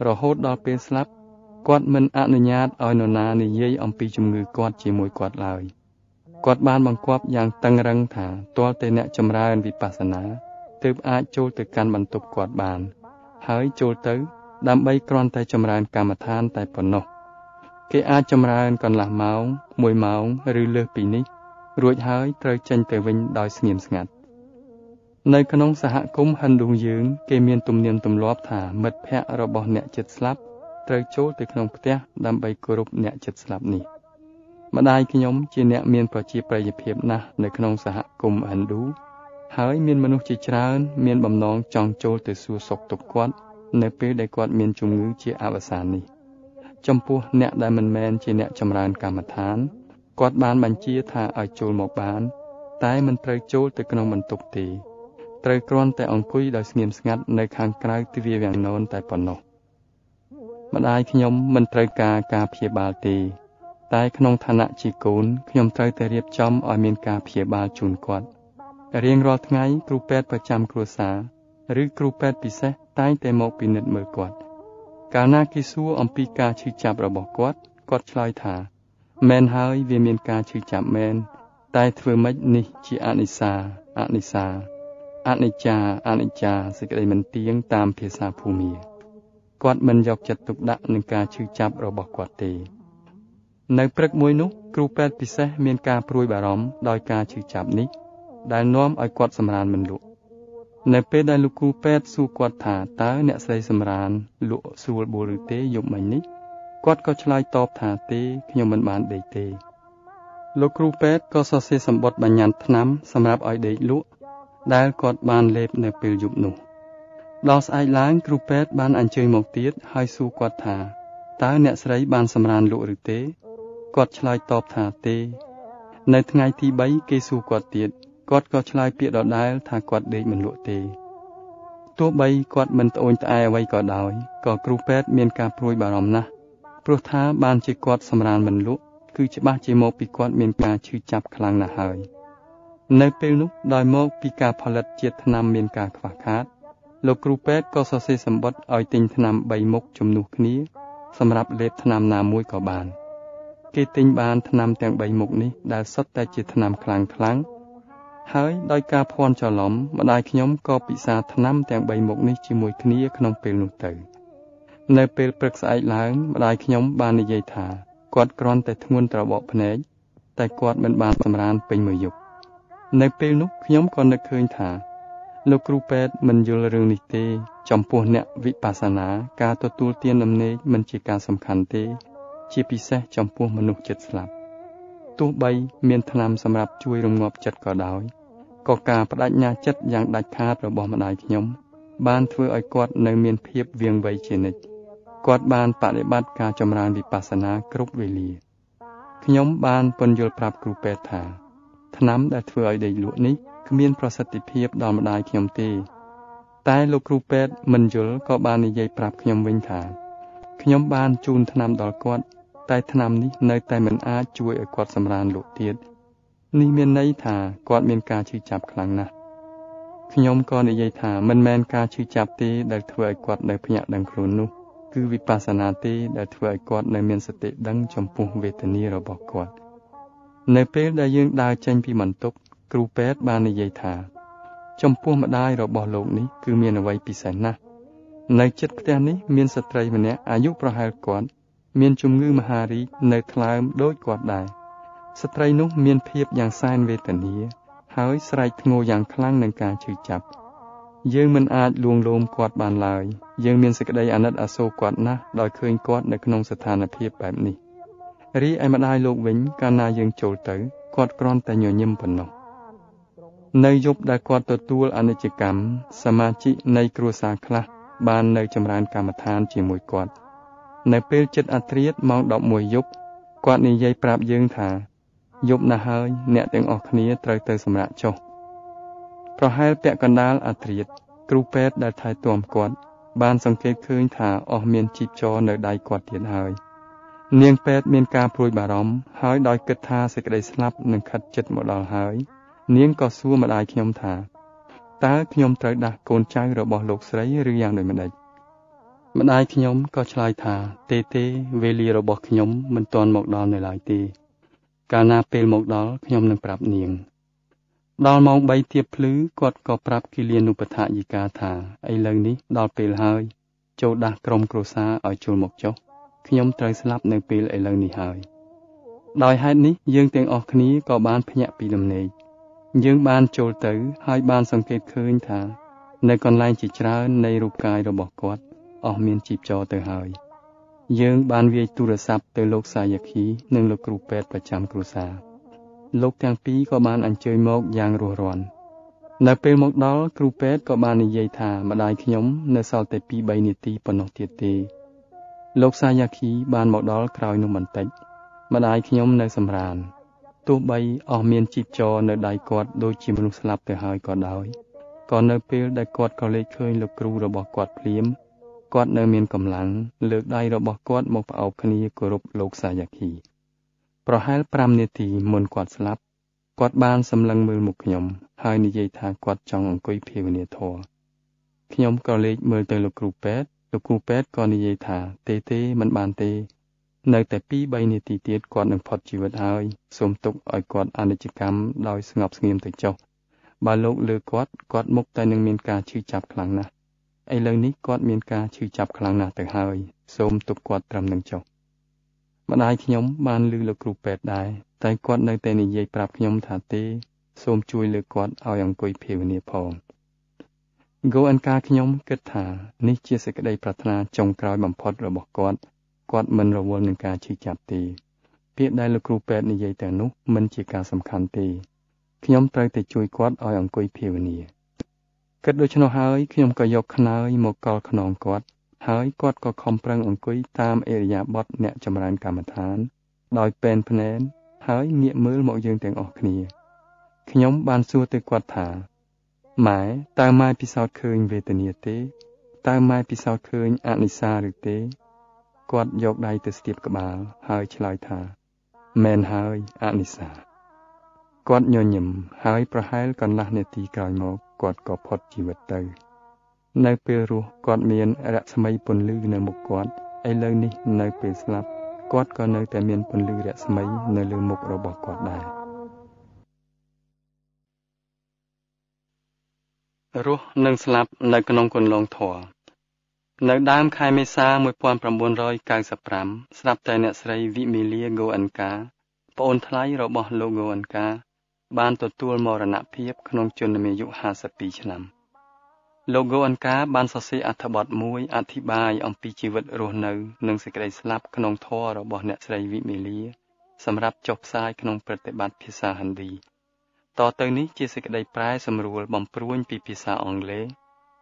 រហូតដល់ពេលស្លាប់គាត់មិនអនុញ្ញាតឲ្យនរណានិយាយអំពីជំងឺគាត់ជាមួយគាត់ឡើយគាត់បានបង្គាប់យ៉ាងតឹងរ៉ឹងថាទាល់តែអ្នកចម្រើនវិបស្សនាទើបអាចចូលទៅកាន់បន្ទប់គាត់បានហើយចូលទៅដើម្បីគ្រាន់តែចម្រើនកម្មដ្ឋានតែប៉ុណ្ណោះគេអាចចម្រើនកន្លះម៉ោង1ម៉ោងឬលើសពីនេះរួចហើយត្រូវចេញទៅវិញដោយស្ងៀមស្ងាត់នៅក្នុងសហគមន៍ហិណ្ឌូយើងគេមានទំនៀមទម្លាប់ថាមិត្តភ័ក្តិរបស់អ្នកជិតស្លាប់ត្រូវចូលទៅក្នុងផ្ទះដើម្បីគោរពអ្នកជិតស្លាប់នេះម្ដាយខ្ញុំជាអ្នកមានប្រជាប្រិយភាពណាស់នៅក្នុងសហគមន៍ហិណ្ឌូហើយមានមនុស្សជាច្រើនមានបំណងចង់ចូលទៅសួរសុខទុក្ខគាត់នៅពេលដែលគាត់មានជំងឺជាអវសាននេះចំពោះអ្នកដែលមិនមែនជាអ្នកចម្រើនកម្មដ្ឋានគាត់បានបញ្ជាថាឲ្យចូលមកបានតែមិនត្រូវចូលទៅក្នុងបន្ទប់ទេត្រូវគ្រាន់តែអង្គុយដោយស្ងៀមស្ងាត់នៅខាងក្រៅទ្វារវាំងននតែប៉ុណ្ណោះម្ដាយខ្ញុំមិនត្រូវការព្យាបាលទេតែក្នុងឋានៈជាកូនខ្ញុំត្រូវតែរៀបចំឲ្យមានការព្យាបាលជូនគាត់រៀងរាល់ថ្ងៃគ្រូពេទ្យប្រចាំគ្រួសារឬគ្រូពេទ្យពិសេសតែងតែមកពិនិត្យមើលគាត់កាលណាគេសួរអំពីការឈឺចាប់របស់គាត់ឆ្លើយថាមែនហើយវាមានការឈឺចាប់មែនតែធ្វើម៉េចនេះជាអនិច្ចាអនិច្ចាសេចក្តីមិនទៀងតាមភាសាភូមាគាត់មិនយកចិត្តទុកដាក់នឹងការឈឺចាប់របស់គាត់ទេនៅព្រឹកមួយនោះគ្រូពេទ្យពិសេសមានការព្រួយបារម្ភដោយការឈឺចាប់នេះដែលនាំឲ្យគាត់សម្រានមិនលក់នៅពេលដែលលោកគ្រូពេទ្យសួរគាត់ថាតើអ្នកស្រីសម្រានលក់ស្រួលបួលឬទេយប់មិញនេះគាត់ក៏ឆ្លើយតបថាទេខ្ញុំមិនបានដេកទេលោកគ្រូពេទ្យក៏សរសេរសម្បត្តិបញ្ញត្តិថ្នាំសម្រាប់ឲ្យដេកលក់ដែលគាត់បានលេបនៅពេលយប់នោះដល់ស្អែកឡើងគ្រូពេទ្យបានអញ្ជើញមកទៀតហើយសួរគាត់ថាតើអ្នកស្រីបានសម្រានលក់ឬទេគាត់ឆ្លើយតបថាទេនៅថ្ងៃទី3គេសួរគាត់ទៀតគាត់ក៏ឆ្លើយពាក្យដដែលថាគាត់ដេកមិនលក់ទេទោះបីគាត់មិនត្អូញត្អែអ្វីក៏ដោយក៏គ្រូពេទ្យមានការព្រួយបារម្ភណាស់ព្រោះថាបានជាគាត់សម្រានមិនលក់គឺច្បាស់ជាមកពីគាត់មានការឈឺចាប់ខ្លាំងណាស់ហើយនៅពេលនោះដោយមកពីការផលិតជាតិថ្នាំមានការខ្វះខាតលោកគ្រូពេទ្យក៏សរសេរសម្បត្តិឲ្យទិញថ្នាំ3មុខជំនួសគ្នា សម្រាប់លេបថ្នាំណាមួយក៏បានគេទិញបានថ្នាំទាំង3មុខនេះដែលសុទ្ធតែជាថ្នាំខ្លាំងហើយដោយការភ័ន្តច្រឡំម្ដាយខ្ញុំក៏ពិសាថ្នាំទាំង3មុខនេះជាមួយគ្នាក្នុងពេលនោះទៅនៅពេលព្រឹកស្អែកឡើងម្ដាយខ្ញុំបាននិយាយថាគាត់គ្រាន់តែធ្ងន់ត្របកភ្នែកតែគាត់មិនបានសម្រានពេញមួយយប់នៅពេលនោះខ្ញុំក៏នឹកឃើញថាលោកគ្រូពេទ្យមិនយល់រឿងនេះទេចំពោះអ្នកវិបស្សនាការទទួលទានដំណេកមិនជាការសំខាន់ទេជាពិសេសចំពោះមនុស្សចិត្តស្លាប់ទោះបីមានថ្នាំសម្រាប់ជួយរងាប់ចិត្តក៏ដោយក៏ការបដិញ្ញាចិត្តយ៉ាងដាច់ខាតរបស់ម្ដាយខ្ញុំបានធ្វើឲ្យគាត់នៅមានភាពវាងវៃជានិច្ចគាត់បានបដិបត្តិការចម្រើនវិបស្សនាគ្រប់វេលាខ្ញុំបានពន្យល់ប្រាប់គ្រូពេទ្យថាថ្នាំដែលធ្វើឲ្យដេកលក់នេះគ្មានប្រសិទ្ធភាពដល់ម្ដាយខ្ញុំទេតែលោកគ្រូពេទ្យមិនយល់ក៏បាននិយាយប្រាប់ខ្ញុំវិញថាខ្ញុំបានជូនថ្នាំដល់គាត់តែថ្នាំនេះនៅតែមិនអាចជួយឲ្យគាត់សម្រានលក់ទៀតនេះមានន័យថាគាត់មានការឈឺចាប់ខ្លាំងណាស់ខ្ញុំក៏និយាយថាមិនមែនការឈឺចាប់ទេដែលធ្វើឲ្យគាត់នៅភ្ញាក់ដឹងខ្លួននោះគឺវិបស្សនាទេដែលធ្វើឲ្យគាត់នៅមានសតិដឹងចំពោះវេទនារបស់គាត់នៅពេលដែលយើងដើរចេញពីបន្ទប់គ្រូពេទ្យបាននិយាយថាចំពោះម្ដាយរបស់លោកនេះគឺមានអ្វីពិសេសណាស់នៅជិតផ្ទះនេះមានស្ត្រីម្នាក់អាយុប្រហែលគាត់មានជំងឺមហារីកនៅថ្លើមដូចគាត់ដែរស្ត្រីនោះមានភាពយ៉ាងសែនវេទនាហើយស្រែកធ្ងោយ៉ាងខ្លាំងនឹងការឈឺចាប់យើងមិនអាចលួងលោមគាត់បានឡើយយើងមានសេចក្តីអាណិតអាសូរគាត់ណាស់ដោយឃើញគាត់នៅក្នុងស្ថានភាពបែបនេះរីឯម្ដាយលោកវិញកាលណាយើងចូលទៅគាត់គ្រាន់តែញញឹមប៉ុណ្ណោះនៅយប់ដែលគាត់ទទួលអនិច្ចកម្មសមាជិកនៃគ្រួសារខ្លះបាននៅចម្រើនកម្មដ្ឋានជាមួយគាត់នៅពេលជិតអធ្រាត្រម៉ោង11យប់គាត់និយាយប្រាប់យើងថាយប់ណាស់ហើយអ្នកទាំងអស់គ្នាត្រូវទៅសម្រាកចុះប្រហែលពាក់កណ្ដាលអធ្រាត្រគ្រូពេទ្យដែលថែទាំគាត់បានសង្កេតឃើញថាអស់មានជីពចរនៅដៃគាត់ទៀតហើយនាងពេទ្យមានការព្រួយបារម្ភហើយដោយគិតថាសេចក្តីស្លាប់នឹងខិតជិតមកដល់ហើយនាងក៏សួរម្ដាយខ្ញុំថាតើខ្ញុំត្រូវដាស់កូនចៅរបស់លោកស្រីឬយ៉ាងដូចម្ដេចម្ដាយខ្ញុំក៏ឆ្លើយថាទេវេលារបស់ខ្ញុំមិនទាន់មកដល់នៅឡើយទេកាលណាពេលមកដល់ខ្ញុំនឹងប្រាប់នាងដល់ម៉ោង3ទៀបភ្លឺគាត់ក៏ប្រាប់គិលានុបដ្ឋាយិកាថាឥឡូវនេះដល់ពេលហើយចូលដាស់ក្រុមគ្រួសារឲ្យចូលមកចុះខ្ញុំត្រូវស្លាប់នៅពេលឥឡូវនេះហើយដោយហេតុនេះយើងទាំងអស់គ្នាក៏បានភ្ញាក់ពីដំណេកយើងបានចូលទៅហើយបានសង្កេតឃើញថានៅកន្លែងជាច្រើននៃរូបកាយរបស់គាត់អស់មានជីពចរទៅហើយយើងបានវាយទូរស័ព្ទទៅលោកសាយគីនិងលោកគ្រូពេទ្យប្រចាំគ្រួសារលោកទាំងពីរក៏បានអញ្ជើញមកយ៉ាងរស់រាន់នៅពេលមកដល់គ្រូពេទ្យក៏បាននិយាយថាម្ដាយខ្ញុំនៅសល់តែ 2-3 នាទីប៉ុណ្ណោះទៀតទេលោកសាយគីបានមកដល់ក្រោយនោះបន្តិចម្ដាយខ្ញុំនៅសម្រានទោះបីអស់មានជីពចរនៅដៃគាត់ដូចជាមនុស្សស្លាប់ទៅហើយក៏ដោយក៏នៅពេលដែលគាត់ក៏លេចឃើញលោកគ្រូរបស់គាត់ភ្លាមគាត់នៅមានកម្លាំងលើកដៃរបស់គាត់មកផ្អោបគ្នាគោរពលោកសាយគីប្រហែល5នាទីមុនគាត់ស្លាប់គាត់បានសម្លឹងមើលមុខខ្ញុំហើយនិយាយថាគាត់ចង់អង្គុយភាវនាធម៌ខ្ញុំក៏លេចមើលទៅលោកគ្រូពេទ្យក៏និយាយថាទេមិនបានទេនៅតែ 2-3 នាទីទៀតគាត់នឹងផុតជីវិតហើយសូមទុកឲ្យគាត់អនិច្ចកម្មដោយស្ងប់ស្ងៀមទៅចុះបើលោកលើគាត់មុខតែនឹងមានការឈឺចាប់ខ្លាំងណាស់ឥឡូវនេះគាត់មានការឈឺចាប់ខ្លាំងណាស់ទៅហើយសូមទុកគាត់ត្រឹមនឹងចុះម្ដាយខ្ញុំបានឮលោកគ្រូពេទ្យដែរតែគាត់នៅតែនិយាយប្រាប់ខ្ញុំថាទេសូមជួយលើកគាត់ឲ្យអង្គុយភាវនាផងគូអង្ការខ្ញុំគិតថានេះជាសេចក្តីប្រាថ្នាចុងក្រោយបំផុតរបស់គាត់មិនរវល់នឹងការឈឺចាប់ទេពាក្យដែលលោកគ្រូពេទ្យនិយាយទៅនោះមិនជាការសំខាន់ទេខ្ញុំត្រូវតែជួយគាត់ឲ្យអង្គុយភាវនាគិតដូច្នោះហើយខ្ញុំក៏យកខ្នើយមកកល់ខ្នងគាត់ហើយគាត់ក៏ខំប្រឹងអង្គុយតាមឥរិយាបថអ្នកចម្រើនកម្មដ្ឋានដោយពេនភ្នែនហើយងាកមើលមកយើងទាំងអស់គ្នាខ្ញុំបានសួរទៅគាត់ថាម៉ែតើម៉ែពិសោធន៍ឃើញវេទនាទេតើម៉ែពិសោធន៍ឃើញអនិច្ចាឬទេគាត់យកដៃទៅស្ទាបក្បាលហើយឆ្លើយថាមែនហើយអនិច្ចាគាត់ញញឹមហើយប្រហែលកន្លះនាទីក្រោយមកគាត់ក៏ផុតជីវិតទៅនៅពេលរស់គាត់មានរស្មីពន្លឺនៅមុខគាត់ ឥឡូវនេះនៅពេលស្លាប់គាត់ក៏នៅតែមានពន្លឺរស្មីនៅលើមុខរបស់គាត់ដែររស់និងស្លាប់នៅក្នុងគន្លងធម៌នៅដើមខែមេសា1995ស្រាប់តែអ្នកស្រីវិមីលាហ្គោអិនកាប្អូនថ្លៃរបស់លោកហ្គោអិនកាបានទទួលមរណភាពក្នុងជន្មាយុ52ឆ្នាំលោកហ្គោអិនកាបានសរសេរអត្ថបទមួយអធិប្បាយអំពីជីវិតរស់នៅនិងសេចក្តីស្លាប់ក្នុងធម៌របស់អ្នកស្រីវិមីលាសម្រាប់ចុះផ្សាយក្នុងប្រតិបត្តិភាសាហិណ្ឌីតទៅនេះជាសេចក្តីប្រែសម្រួលបំព្រួញពីភាសាអង់គ្លេស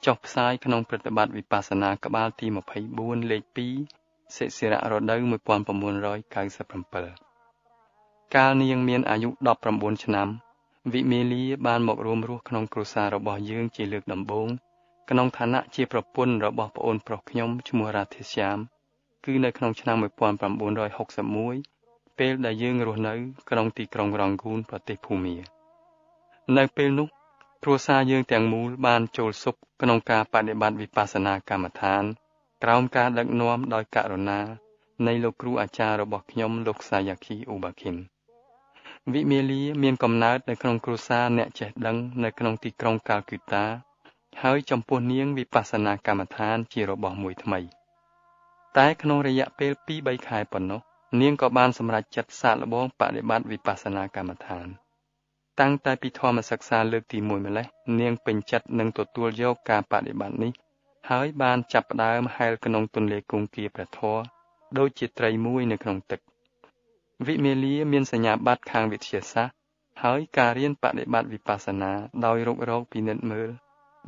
ចុះផ្សាយក្នុងប្រតិបត្តិវិបស្សនាក្បាលទី24លេខ2សិសិរៈរដូវ1997កាលនាងមានអាយុ19ឆ្នាំវិមីលាបានមករួមរស់ក្នុងគ្រួសាររបស់យើងជាលើកដំបូងក្នុងឋានៈជាប្រពន្ធរបស់ប្អូនប្រុសខ្ញុំឈ្មោះរ៉ាធេស្យាមគឺនៅក្នុងឆ្នាំ1961ពេលដែលយើងរស់នៅក្នុងទីក្រុងរ៉ង់ហ្គូនប្រទេសភូមានៅពេលនោះគ្រួសារយើងទាំងមូលបានចូលសុខក្នុងការបដិបត្តិវិបស្សនាកម្មដ្ឋានក្រោមការដឹកនាំដោយករុណានៃលោកគ្រូអាចារ្យរបស់ខ្ញុំលោកសាយ៉ាគីអ៊ូបាឃីនវិមីលាមានកំណើតនៅក្នុងគ្រួសារអ្នកចេះដឹងនៅក្នុងទីក្រុងកាល់គូតាហើយចំពោះនាងវិបស្សនាកម្មដ្ឋានជារបស់មួយថ្មីតែក្នុងរយៈពេល 2-3 ខែប៉ុណ្ណោះនាងក៏បានសម្រេចចិត្តសាកល្បងបដិបត្តិវិបស្សនាកម្មដ្ឋានតាំងតែពីធម្មសិក្សាលើកទី1ម្លេះនាងពេញចិត្តនឹងទទួលយកការបដិបត្តិនេះហើយបានចាប់ផ្ដើមហែលក្នុងទន្លេគង្គាព្រះធម៌ដូចជាត្រីមួយនៅក្នុងទឹកវិមីលាមានសញ្ញាបត្រខាងវិទ្យាសាស្ត្រហើយការរៀនបដិបត្តិវិបស្សនាដោយរុករកពិនិត្យមើល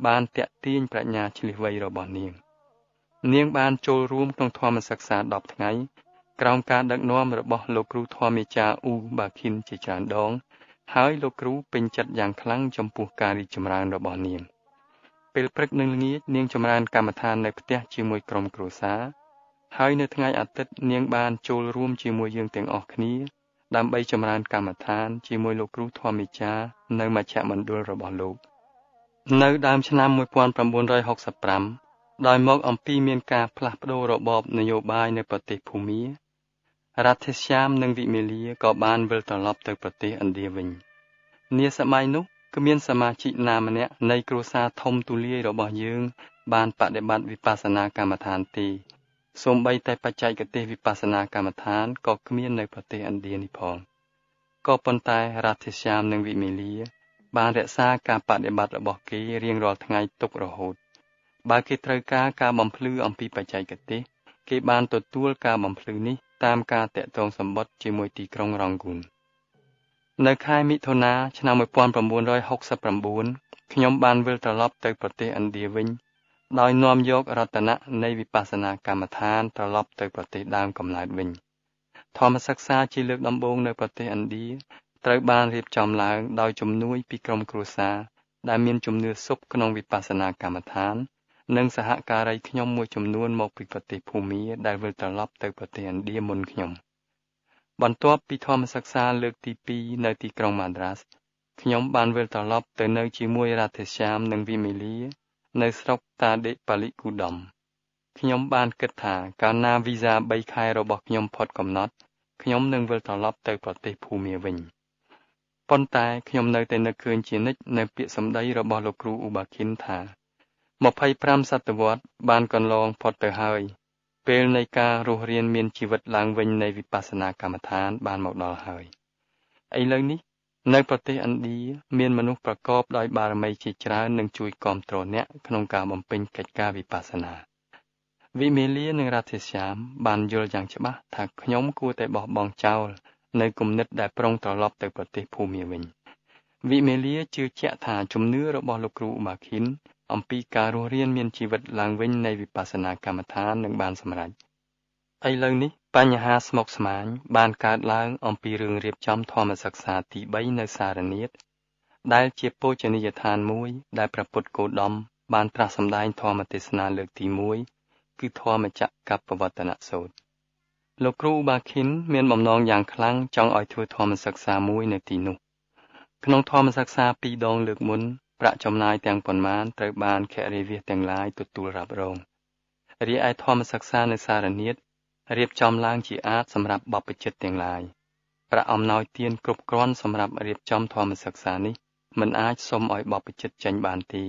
បានតាក់ទាញប្រាជ្ញាឆ្លៀសវៃរបស់នាងបានចូលរួមក្នុងធម្មសិក្សា10ថ្ងៃក្រោមការដឹកនាំរបស់លោកគ្រូធម្មអាចារ្យអ៊ូបាឃីនជាច្រើនដងហើយលោកគ្រូពេញចិត្តយ៉ាងខ្លាំងចំពោះការរីកចម្រើនរបស់នាងពេលព្រឹកនិងល្ងាចនាងចម្រើនកម្មដ្ឋាននៅផ្ទះជាមួយក្រុមគ្រួសារហើយនៅថ្ងៃអាទិត្យនាងបានចូលរួមជាមួយយើងទាំងអស់គ្នាដើម្បីចម្រើនកម្មដ្ឋានជាមួយលោកគ្រូធម្មអាចារ្យនៅមជ្ឈមណ្ឌលរបស់លោកនៅដើមឆ្នាំ1965ដោយមកអំពីមានការផ្លាស់ប្ដូររបបនយោបាយនៅប្រទេសភូមារ៉ាធេស្យាមនិងវិមីលាក៏បានវិលត្រឡប់ទៅប្រទេសឥណ្ឌាវិញនាសម័យនោះគ្មានសមាជិកណាម្នាក់នៃគ្រួសារធំទូលាយរបស់យើងបានបដិបត្តិវិបស្សនាកម្មដ្ឋានទេសូម្បីតែបច្ចេកទេសវិបស្សនាកម្មដ្ឋានក៏គ្មាននៅប្រទេសឥណ្ឌានេះផងក៏ប៉ុន្តែរ៉ាធេស្យាមនិងវិមីលាបានរក្សាការបដិបត្តិរបស់គេរៀងរាល់ថ្ងៃទុករហូតបើគេត្រូវការបំភ្លឺអំពីបច្ចេកទេសគេបានទទួលការបំភ្លឺនេះតាមការតាក់ទងសម្បត្តិជាមួយទីក្រុងរ៉ង់ហ្គូននៅខែមិថុនាឆ្នាំ1969ខ្ញុំបានវិលត្រឡប់ទៅប្រទេសឥណ្ឌាវិញដោយនាំយករតនៈនៃវិបស្សនាកម្មដ្ឋានត្រឡប់ទៅប្រទេសដើមកំណើតវិញធម្មសិក្សាជាលើកដំបូងនៅប្រទេសឥណ្ឌាត្រូវបានរៀបចំឡើងដោយជំនួយពីក្រុមគ្រួសារដែលមានជំនឿសុខក្នុងវិបស្សនាកម្មដ្ឋាននិងសហការីខ្ញុំមួយចំនួនមកពីប្រទេសភូមាដែលវិលត្រឡប់ទៅប្រទេសឥណ្ឌាមុនខ្ញុំបន្ទាប់ពីធម្មសិក្សាលើកទី2នៅទីក្រុងម៉ាដ្រាសខ្ញុំបានវិលត្រឡប់ទៅនៅជាមួយរ៉ាធេស្យាមនិងវិមីលានៅស្រុកតាដេប៉ាលីគូដំខ្ញុំបានគិតថាកាលណាវីសា3ខែរបស់ខ្ញុំផុតកំណត់ខ្ញុំនឹងវិលត្រឡប់ទៅប្រទេសភូមាវិញប៉ុន្តែខ្ញុំនៅតែនឹកឃើញជានិច្ចនៅពាក្យសម្ដីរបស់លោកគ្រូអ៊ូបាឃីនថា25សតវត្សបានកន្លងផុតទៅហើយពេលនៃការរស់រានមានជីវិតឡើងវិញនៃវិបស្សនាកម្មដ្ឋានបានមកដល់ហើយឥឡូវនេះនៅប្រទេសឥណ្ឌាមានមនុស្សប្រកបដោយបារមីជាច្រើននឹងជួយគាំទ្រអ្នកក្នុងការបំពេញកិច្ចការវិបស្សនាវិមីលានិងរ៉ាធេស្យាមបានយល់យ៉ាងច្បាស់ថាខ្ញុំគួរតែបោះបង់ចោលនៅគំនិតដែលប្រុងត្រឡប់ទៅប្រទេសភូមាវិញវិមីលាជឿជាក់ថាជំនឿរបស់លោកគ្រូបាឃីនអំពីការរស់រានមានជីវិតឡើងវិញនៃវិបស្សនាកម្មដ្ឋាននឹងបានសម្រេចឥឡូវនេះបញ្ហាស្មុគស្មាញបានកើតឡើងអំពីរឿងរៀបចំធម្មសិក្សាទី3នៅសារនាតដែលជាបូជនីយដ្ឋានមួយដែលព្រះពុទ្ធគោតមបានត្រាស់សម្ដែងធម្មទេសនាលើកទី1គឺធម្មចក្រកប្បវត្តនសូត្រលោកគ្រូបាឃិនមានបំណងយ៉ាងខ្លាំងចង់ឲ្យធ្វើធម្មសិក្សាមួយនៅទីនោះក្នុងធម្មសិក្សា2ដងលើកមុនប្រាក់ចំណាយទាំងប៉ុន្មានត្រូវបានខរិយវាសទាំងឡាយទទួលរ៉ាប់រង រីឯធម្មសិក្សានៅសារនាតរៀបចំឡើងជាអាចសម្រាប់បព្វជិតទាំងឡាយប្រាក់អំណោយទានគ្រប់គ្រាន់សម្រាប់រៀបចំធម្មសិក្សានេះមិនអាចសុំឲ្យបព្វជិតចេញបានទេ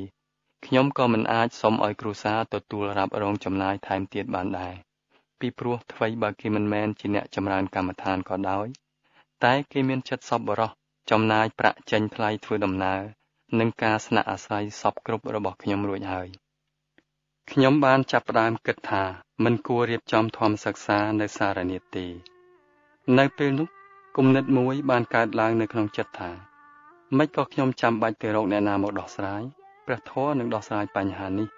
ខ្ញុំក៏មិនអាចសុំឲ្យគ្រួសារទទួលរ៉ាប់រងចំណាយថែមទៀតបានដែរពីព្រោះថ្មីបើគេមិនមែនជាអ្នកចម្រើនកម្មដ្ឋានក៏ដោយតែគេមានចិត្តសប្បុរសចំណាយប្រាក់ចេញថ្លៃធ្វើដំណើរនិងការស្នាក់អាស្រ័យសពគ្រប់របស់ខ្ញុំរួចហើយខ្ញុំបានចាប់ផ្ដើមគិតថាមិនគួររៀបចំធម្មសិក្សានៅសារនាតទេនៅពេលនោះគំនិតមួយបានកើតឡើងនៅក្នុងចិត្តថាមិនក៏ខ្ញុំចាំបាច់ទៅរកអ្នកណាមកដោះស្រាយព្រះធម៌នឹងដោះស្រាយបញ្ហានេះ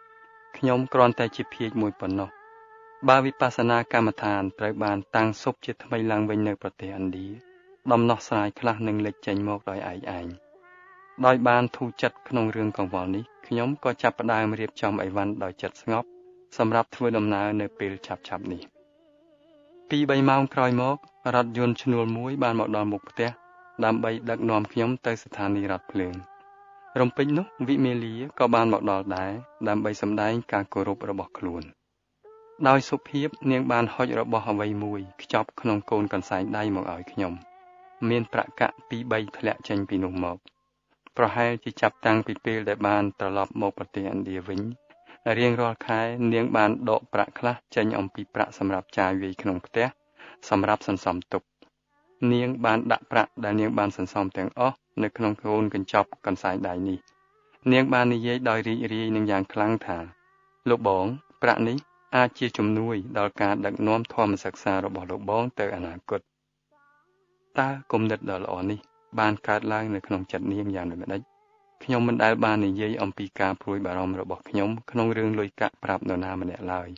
ខ្ញុំគ្រាន់តែជាភាគមួយប៉ុណ្ណោះបើវិបស្សនាកម្មដ្ឋានត្រូវបានតាំងស៊ុបជាថ្មីឡើងវិញនៅប្រទេសឥណ្ឌាដំណោះស្រាយខ្លះនឹងលេចចេញមកដោយឯងដោយបានធូរចិត្តក្នុងរឿងកង្វល់នេះខ្ញុំក៏ចាប់ផ្ដើមរៀបចំអីវ៉ាន់ដោយចិត្តស្ងប់សម្រាប់ធ្វើដំណើរនៅពេលឆាប់ៗនេះ2-3ម៉ោងក្រោយមករថយន្តឈ្នួលមួយបានមកដល់មុខផ្ទះដើម្បីដឹកនាំខ្ញុំទៅស្ថានីយ៍រថភ្លើងរំពេចនោះវិមេលាក៏បានមកដល់ដែរដើម្បីសម្ដែងការគោរពរបស់ខ្លួនដោយសុភាពនាងបានហុចរបស់អ្វីមួយខ្ចប់ក្នុងកូនកន្សែងដៃមកឲ្យខ្ញុំមានប្រាក់កាក់ 2-3 ធ្លាក់ចេញពីនោះមកប្រហែលជាចាប់តាំងពីពេលដែលបានត្រឡប់មកប្រទេសឥណ្ឌាវិញរៀងរាល់ខែនាងបានដកប្រាក់ខ្លះចេញអំពីប្រាក់សម្រាប់ចាយវាយក្នុងផ្ទះសម្រាប់សន្សំទុកនាងបានដាក់ប្រាក់ដែលនាងបានសន្សំទាំងអស់នៅក្នុងកូនកញ្ចប់កន្សែងដៃនេះនាងបាននិយាយដោយរីករាយនឹងយ៉ាងខ្លាំងថាលោកបងប្រាក់នេះអាចជាជំនួយដល់ការដឹកនាំធម៌សិក្សារបស់លោកបងទៅអនាគតតើគំនិតដ៏ល្អនេះបានកើតឡើងនៅក្នុងចិត្តនាងយ៉ាងដូចម្តេចខ្ញុំមិនដែលបាននិយាយអំពីការព្រួយបារម្ភរបស់ខ្ញុំក្នុងរឿងលុយកាក់ប្រាប់នរណាម្នាក់ឡើយ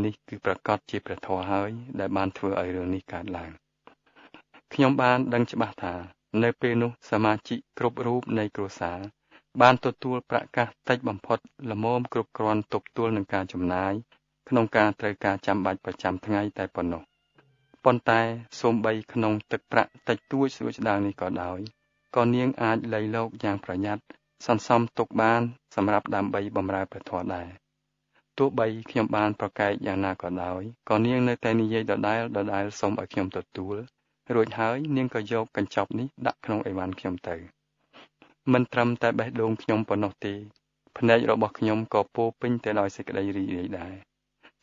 នេះគឺប្រកាសជាព្រះធម៌ហើយដែលបានធ្វើឲ្យរឿងនេះកើតឡើងខ្ញុំបានដឹងច្បាស់ថានៅពេលនោះសមាជិកគ្រប់រូបនៃគ្រួសារបានទទួលប្រាក់កាសតិចបំផុតល្មមគ្រប់គ្រាន់ទប់ទល់នឹងការចំណាយក្នុងការត្រូវការចាំបាច់ប្រចាំថ្ងៃតែប៉ុណ្ណោះប៉ុន្តែសូម្បីក្នុងទឹកប្រាក់តិចតួចស្រួចស្ដាងនេះក៏ដោយក៏នាងអាចលៃលកយ៉ាងប្រញាប់សន្សំទុកបានសម្រាប់ដើម្បីបម្រើព្រះធម៌ដែរទោះបីខ្ញុំបានប្រកែកយ៉ាងណាក៏ដោយក៏នាងនៅតែនិយាយដដែលសូមឲ្យខ្ញុំទទួលរួចហើយនាងក៏យកកញ្ចប់នេះដាក់ក្នុងអីវ៉ាន់ខ្ញុំទៅមិនត្រឹមតែបេះដូងខ្ញុំប៉ុណ្ណោះទេភ្នែករបស់ខ្ញុំក៏ពោពេញទៅដោយសេចក្តីរីករាយដែរ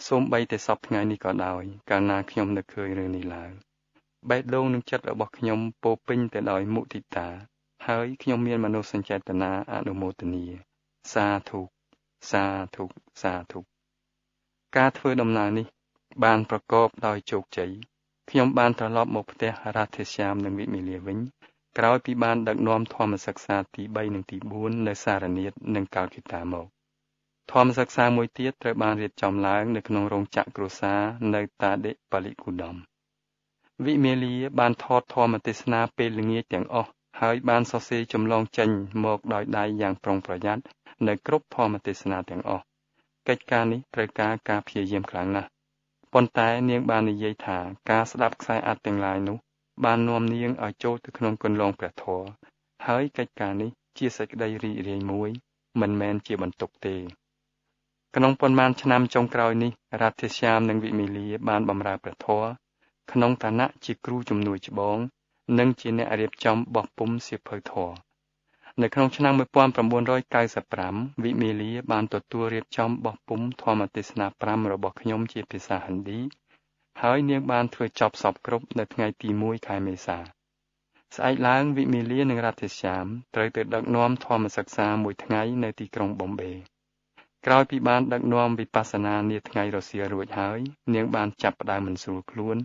សូម្បីតែសពថ្ងៃនេះក៏ដោយកាលណាខ្ញុំនឹកឃើញរឿងនេះឡើងបេះដូងនិងចិត្តរបស់ខ្ញុំពោពេញទៅដោយមុទិតាហើយខ្ញុំមានមនោសញ្ចេតនាអនុមោទនាសាធុសាធុសាធុការធ្វើដំណើរនេះបានប្រកបដោយជោគជ័យខ្ញុំបានត្រឡប់មកផ្ទះរាធេស្យាមនិងវិមេលាវិញក្រោយពីបានដឹកនាំធម្មសិក្សាទី3និងទី4នៅសារនាតនិងកាល់គីតាមកធម្មសិក្សាមួយទៀតត្រូវបានរៀបចំឡើងនៅក្នុងរោងចក្រគ្រួសារនៅតាដេប៉ាលីគូដំវិមេលាបានថតធម្មទេសនាពេលល្ងាចទាំងអស់ហើយបានសរសេរចម្លងចេញមកដោយដៃយ៉ាងប្រុងប្រយ័ត្ននៅគ្រប់ធម្មទេសនាទាំងអស់កិច្ចការនេះត្រូវការព្យាយាមខ្លាំងណាស់ប៉ុន្តែនាងបាននិយាយថាការស្ដាប់ខ្សែអត្ថទាំងឡាយនោះបាននាំនាងឲ្យចូលទៅក្នុងគន្លងព្រះធម៌ហើយកិច្ចការនេះជាសេចក្តីរីករាយមួយមិនមែនជាបន្ទុកទេក្នុងប៉ុន្មានឆ្នាំចុងក្រោយនេះរាធេស្យាមនិងវិមេលាបានបម្រើព្រះធម៌ក្នុងឋានៈជាគ្រូជំនួយច្បងនិងជាអ្នករៀបចំបោះពុម្ពសៀវភៅធម៌នៅក្នុងឆ្នាំ1995វិមេលាបានទទួលរៀបចំបោះពុម្ពធម្មទេសនា5របស់ខ្ញុំជាភាសាហិណ្ឌីហើយនាងបានធ្វើចប់សពគ្រប់នៅថ្ងៃទី1ខែមេសាស្អែកឡើងវិមេលានិងរាធេស្យាមត្រូវទៅដឹកនាំធម្មសិក្សាមួយថ្ងៃនៅទីក្រុងប៊ុំបេក្រោយពីបានដឹកនាំវិបស្សនានាថ្ងៃរសៀលរួចហើយនាងបានចាប់ផ្ដើមមិនស្រួលខ្លួន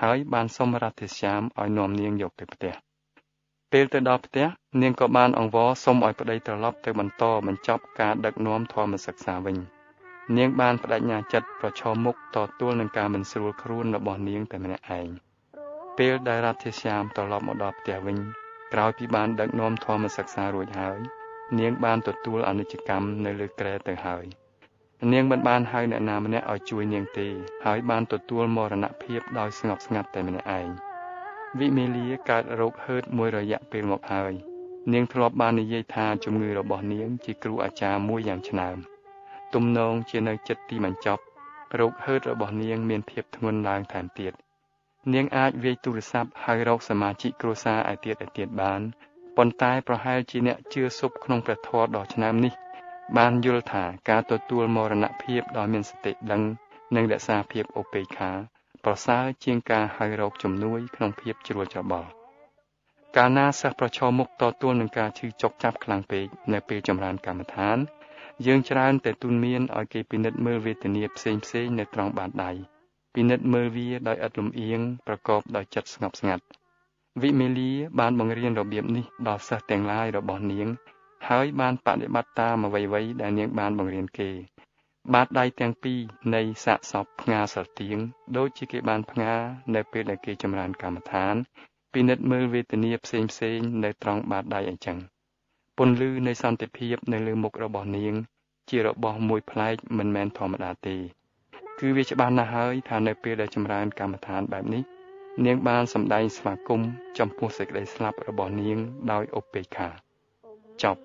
ហើយបានសុំរាធេស្យាមឲ្យនាំនាងយកទៅផ្ទះពេលទៅដល់ផ្ទះនាងក៏បានអង្វរសុំឲ្យប្តីត្រឡប់ទៅបញ្ចប់ការដឹកនាំធម៌សិក្សាវិញនាងបានបដិញ្ញាចិត្តប្រឈមមុខតទល់នឹងការមិនស្រួលខ្លួនរបស់នាងតែម្នាក់ឯងពេលដែលរាធេស្យាមត្រឡប់មកដល់ផ្ទះវិញក្រោយពីបានដឹកនាំធម៌សិក្សារួចហើយនាងបានទទួលអនិច្ចកម្មនៅលើគ្រែទៅហើយនាងមិនបានហៅអ្នកណាម្នាក់ឲ្យជួយនាងទេហើយបានទទួលមរណភាពដោយស្ងប់ស្ងាត់តែម្នាក់ឯងវិមេលាកើតរោគហឺតមួយរយៈពេលមកហើយនាងធ្លាប់បាននិយាយថាជំងឺរបស់នាងជាគ្រូអាចារ្យមួយយ៉ាងឆ្នើមទំនងជានៅចិត្តទីបញ្ចប់ រោគហឺតរបស់នាងមានភាពធ្ងន់ឡើងថែមទៀតនាងអាចវាយទូរស័ព្ទហៅរកសមាជិកគ្រួសារឯទៀតបានប៉ុន្តែប្រហែលជាអ្នកជឿស៊ប់ក្នុងព្រះធម៌ដ៏ឆ្នើមនេះបានយល់ថាការទទួលមរណភាពដោយមានសតិដឹងនិងរក្សាភាពឧបេក្ខាប្រសើរជាងការហៅរកជំនួយក្នុងភាពជ្រួលច្របល់កាលណាសិស្សប្រឈមមុខតទួលនឹងការឈឺចុកចាប់ខ្លាំងពេកនៅពេលចម្រើនកម្មដ្ឋានយើងច្រើនតែទូន្មានឲ្យគេពិនិត្យមើលវេទនាផ្សេងនៅត្រង់បាតដៃពិនិត្យមើលវាដោយឥតលំអៀងប្រកបដោយចិត្តស្ងប់ស្ងាត់វិមេលាបានបង្រៀនរបៀបនេះដល់សិស្សទាំងឡាយរបស់នាងហើយបានបដិបត្តិតាមអ្វីៗដែលនាងបានបង្រៀនគេបាតដៃទាំងពីរនៃសាកសពផ្ងាស្រទៀងដូចជាគេបានផ្ងានៅពេលដែលគេចម្រើនកម្មដ្ឋានពិនិត្យមើលវេទនាផ្សេងនៅត្រង់បាតដៃអញ្ចឹងពន្លឺនៃសន្តិភាពនៅលើមុខរបស់នាងជារបស់មួយប្លែកមិនមែនធម្មតាទេគឺវាច្បាស់ណាស់ហើយថានៅពេលដែលចម្រើនកម្មដ្ឋានបែបនេះនាងបានសម្ដែងស្វាគមន៍ចំពោះសេចក្តីស្លាប់របស់នាងដោយឧបេក្ខាចប់